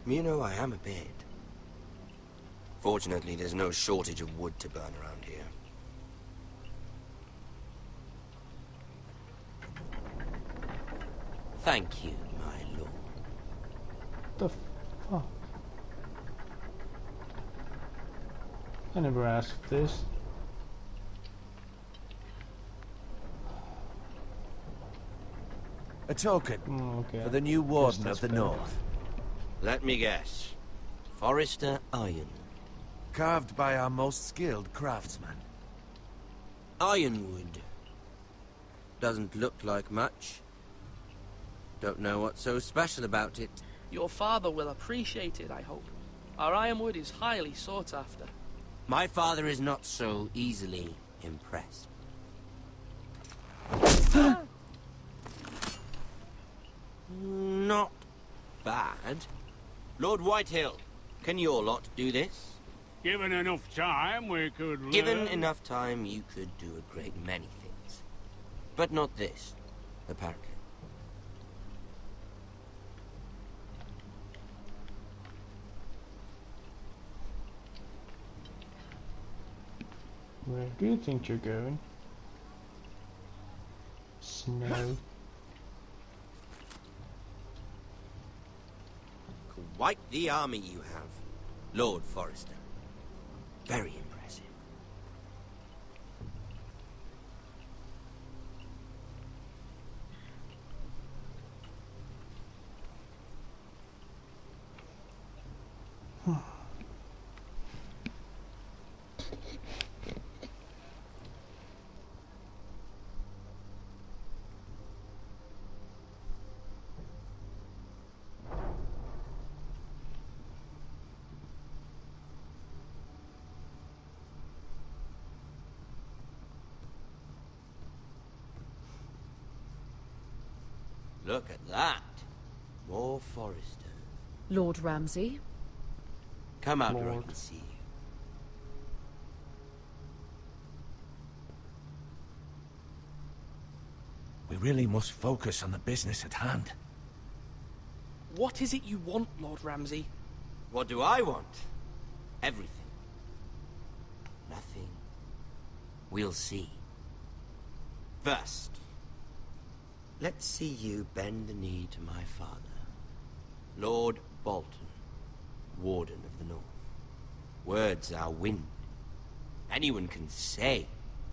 You know, I am a bit. Fortunately, there's no shortage of wood to burn around here. Thank you, my lord. The fuck? I never asked this. A token okay. for the new Warden of the North. Let me guess. Forrester Iron. Carved by our most skilled craftsman. Ironwood. Doesn't look like much. Don't know what's so special about it. Your father will appreciate it, I hope. Our ironwood is highly sought after. My father is not so easily impressed. Not bad. Lord Whitehill, can your lot do this? Given enough time, we could Given learn. enough time, you could do a great many things. But not this, apparently. Where do you think you're going? Snow. Quite the army you have, Lord Forrester. Very impressive. Look at that. More Forresters. Lord Ramsay? Come out where I can see you. We really must focus on the business at hand. What is it you want, Lord Ramsay? What do I want? Everything. Nothing. We'll see. First, let's see you bend the knee to my father, Lord Bolton, Warden of the North. Words are wind. Anyone can say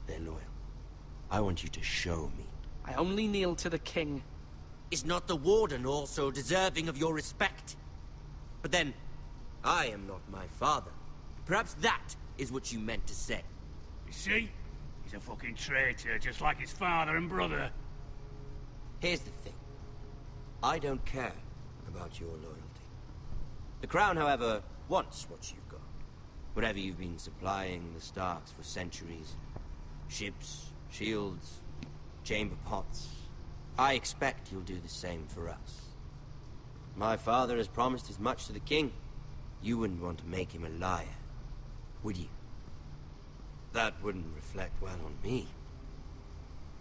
they're loyal. I want you to show me. I only kneel to the king. Is not the Warden also deserving of your respect? But then, I am not my father. Perhaps that is what you meant to say. You see? He's a fucking traitor, just like his father and brother. Here's the thing. I don't care about your loyalty. The Crown, however, wants what you've got. Whatever you've been supplying the Starks for centuries. Ships, shields, chamber pots. I expect you'll do the same for us. My father has promised as much to the king. You wouldn't want to make him a liar, would you? That wouldn't reflect well on me.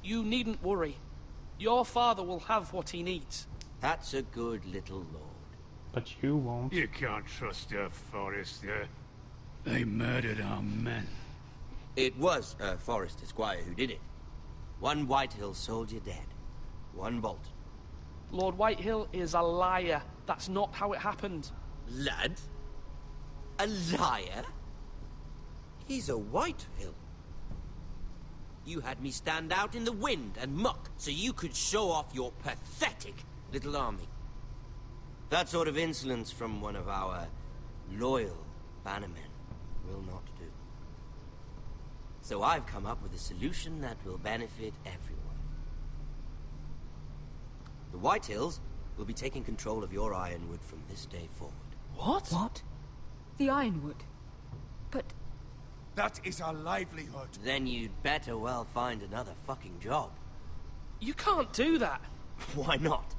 You needn't worry. Your father will have what he needs. That's a good little lord. But you won't. You can't trust her, Forrester. They murdered our men. It was Forrester Squire who did it. One Whitehill soldier dead. One Bolton. Lord Whitehill is a liar. That's not how it happened. Lad? A liar? He's a Whitehill. You had me stand out in the wind and muck so you could show off your pathetic little army. That sort of insolence from one of our loyal bannermen will not do. So I've come up with a solution that will benefit everyone. The Whitehills will be taking control of your Ironwood from this day forward. What? What? The Ironwood? But... That is our livelihood. Then you'd better well find another fucking job. You can't do that. Why not?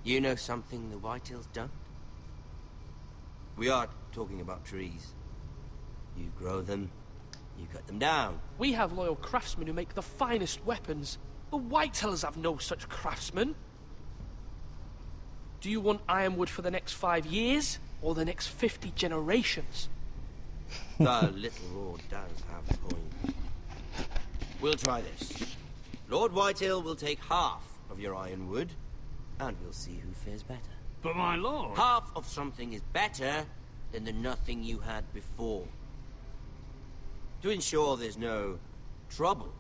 You know something the Whitehills don't? We are talking about trees. You grow them, you cut them down. We have loyal craftsmen who make the finest weapons. The Whitehills have no such craftsmen. Do you want Ironwood for the next 5 years, or the next 50 generations? The little lord does have a point. We'll try this. Lord Whitehill will take half of your Ironwood, and we'll see who fares better. But my lord... Half of something is better than the nothing you had before. To ensure there's no trouble,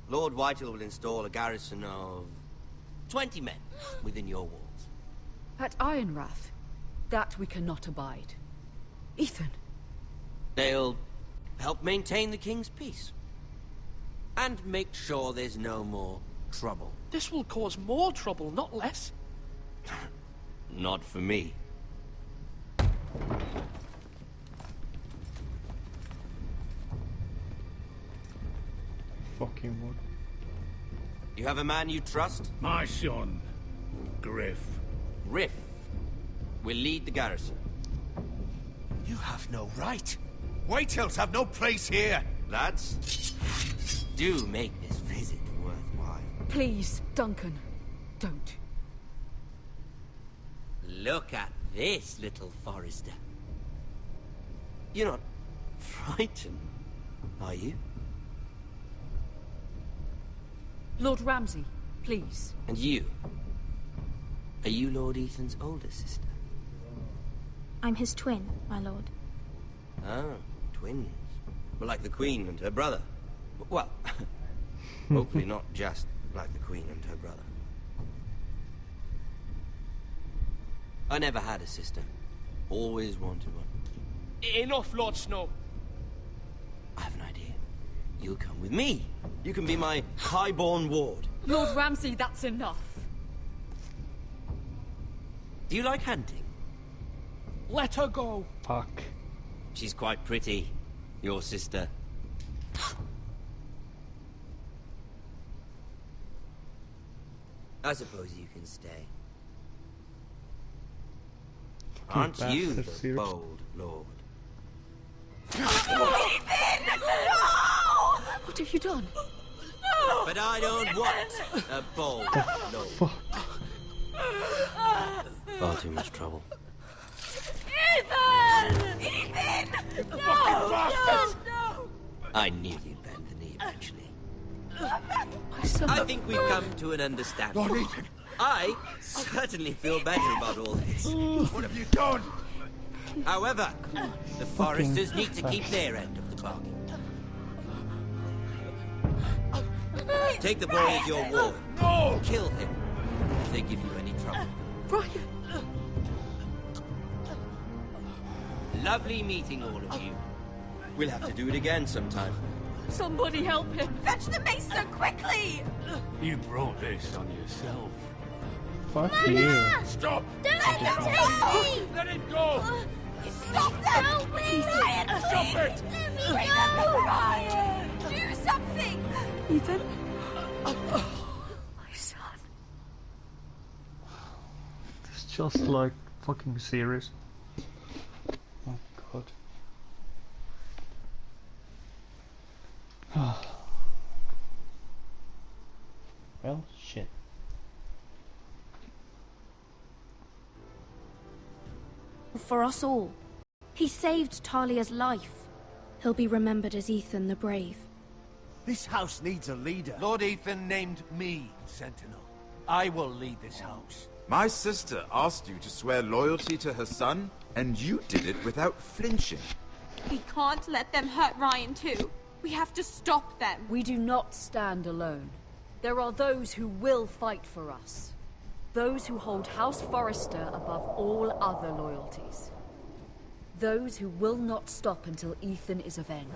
Lord Whitehill will install a garrison of 20 men within your walls. At Ironrath, that we cannot abide. Ethan. They'll help maintain the king's peace. And make sure there's no more trouble. This will cause more trouble, not less. Not for me. Fucking what? You have a man you trust? My son, Griff. Griff will lead the garrison. You have no right. Whitehills have no place here. Lads, do make this visit worthwhile. Please, Duncan, don't. Look at this, little Forester. You're not frightened, are you? Lord Ramsay, please. And you? Are you Lord Ethan's older sister? I'm his twin, my lord. Oh, twins. Well, like the Queen and her brother. Well, hopefully not just like the Queen and her brother. I never had a sister. Always wanted one. Enough, Lord Snow. I have an idea. You'll come with me. You can be my highborn ward. Lord Ramsay, that's enough. Do you like hunting? Let her go. Fuck. She's quite pretty, your sister. I suppose you can stay. Aren't you the bold lord? Ethan! No! What have you done? No! But I don't want a bold lord. Far too much trouble. Ethan! Ethan! No! No! I knew you'd bend the knee eventually. My son. I think we've come to an understanding. Lord Ethan! I certainly feel better about all this. What have you done? However, the Foresters need to keep their end of the bargain. Take the boy as your ward. No! Kill him if they give you any trouble. Brian! Lovely meeting all of you. We'll have to do it again sometime. Somebody help him! Fetch the mace so quickly! You brought this on yourself. Fuck you. Stop! Don't let him take me! Let it go! Stop them! Help me! Ryan, Stop it! Let me go! Ryan! Do something! Ethan? My son. It's just like fucking serious. Oh god. Well, shit. For us all. He saved Talia's life. He'll be remembered as Ethan the Brave. This house needs a leader. Lord Ethan named me Sentinel. I will lead this house. My sister asked you to swear loyalty to her son, and you did it without flinching. We can't let them hurt Ryan too. We have to stop them. We do not stand alone. There are those who will fight for us. Those who hold House Forrester above all other loyalties. Those who will not stop until Ethan is avenged.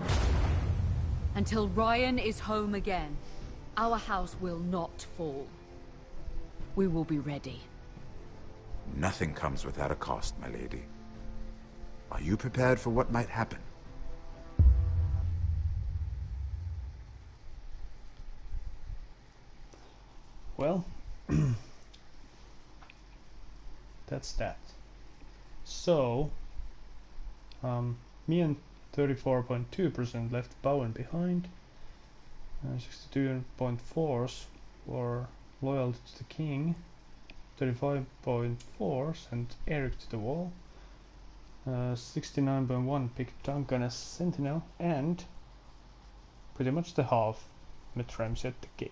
Until Ryan is home again, our house will not fall. We will be ready. Nothing comes without a cost, my lady. Are you prepared for what might happen? Well, that's that. So, me and 34.2% left Bowen behind. 62.4s for loyalty to the king. 35.4 sent Eric to the wall. 69.1 picked Duncan as sentinel, and pretty much the half met Ramsey at the gate.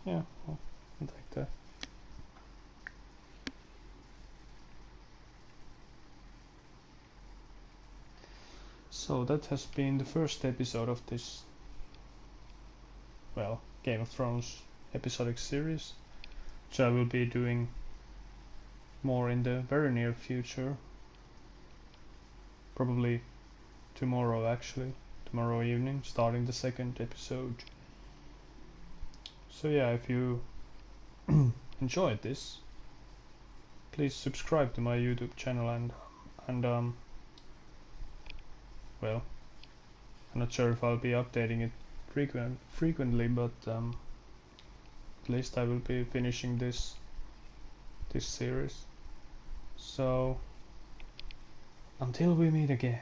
Yeah, well, I'll take that. So that has been the first episode of this, well, Game of Thrones episodic series, which I will be doing more in the very near future. Probably tomorrow, actually. Tomorrow evening, starting the second episode. So yeah, if you enjoyed this, please subscribe to my YouTube channel and well, I'm not sure if I'll be updating it frequently, but at least I will be finishing this series. So until we meet again.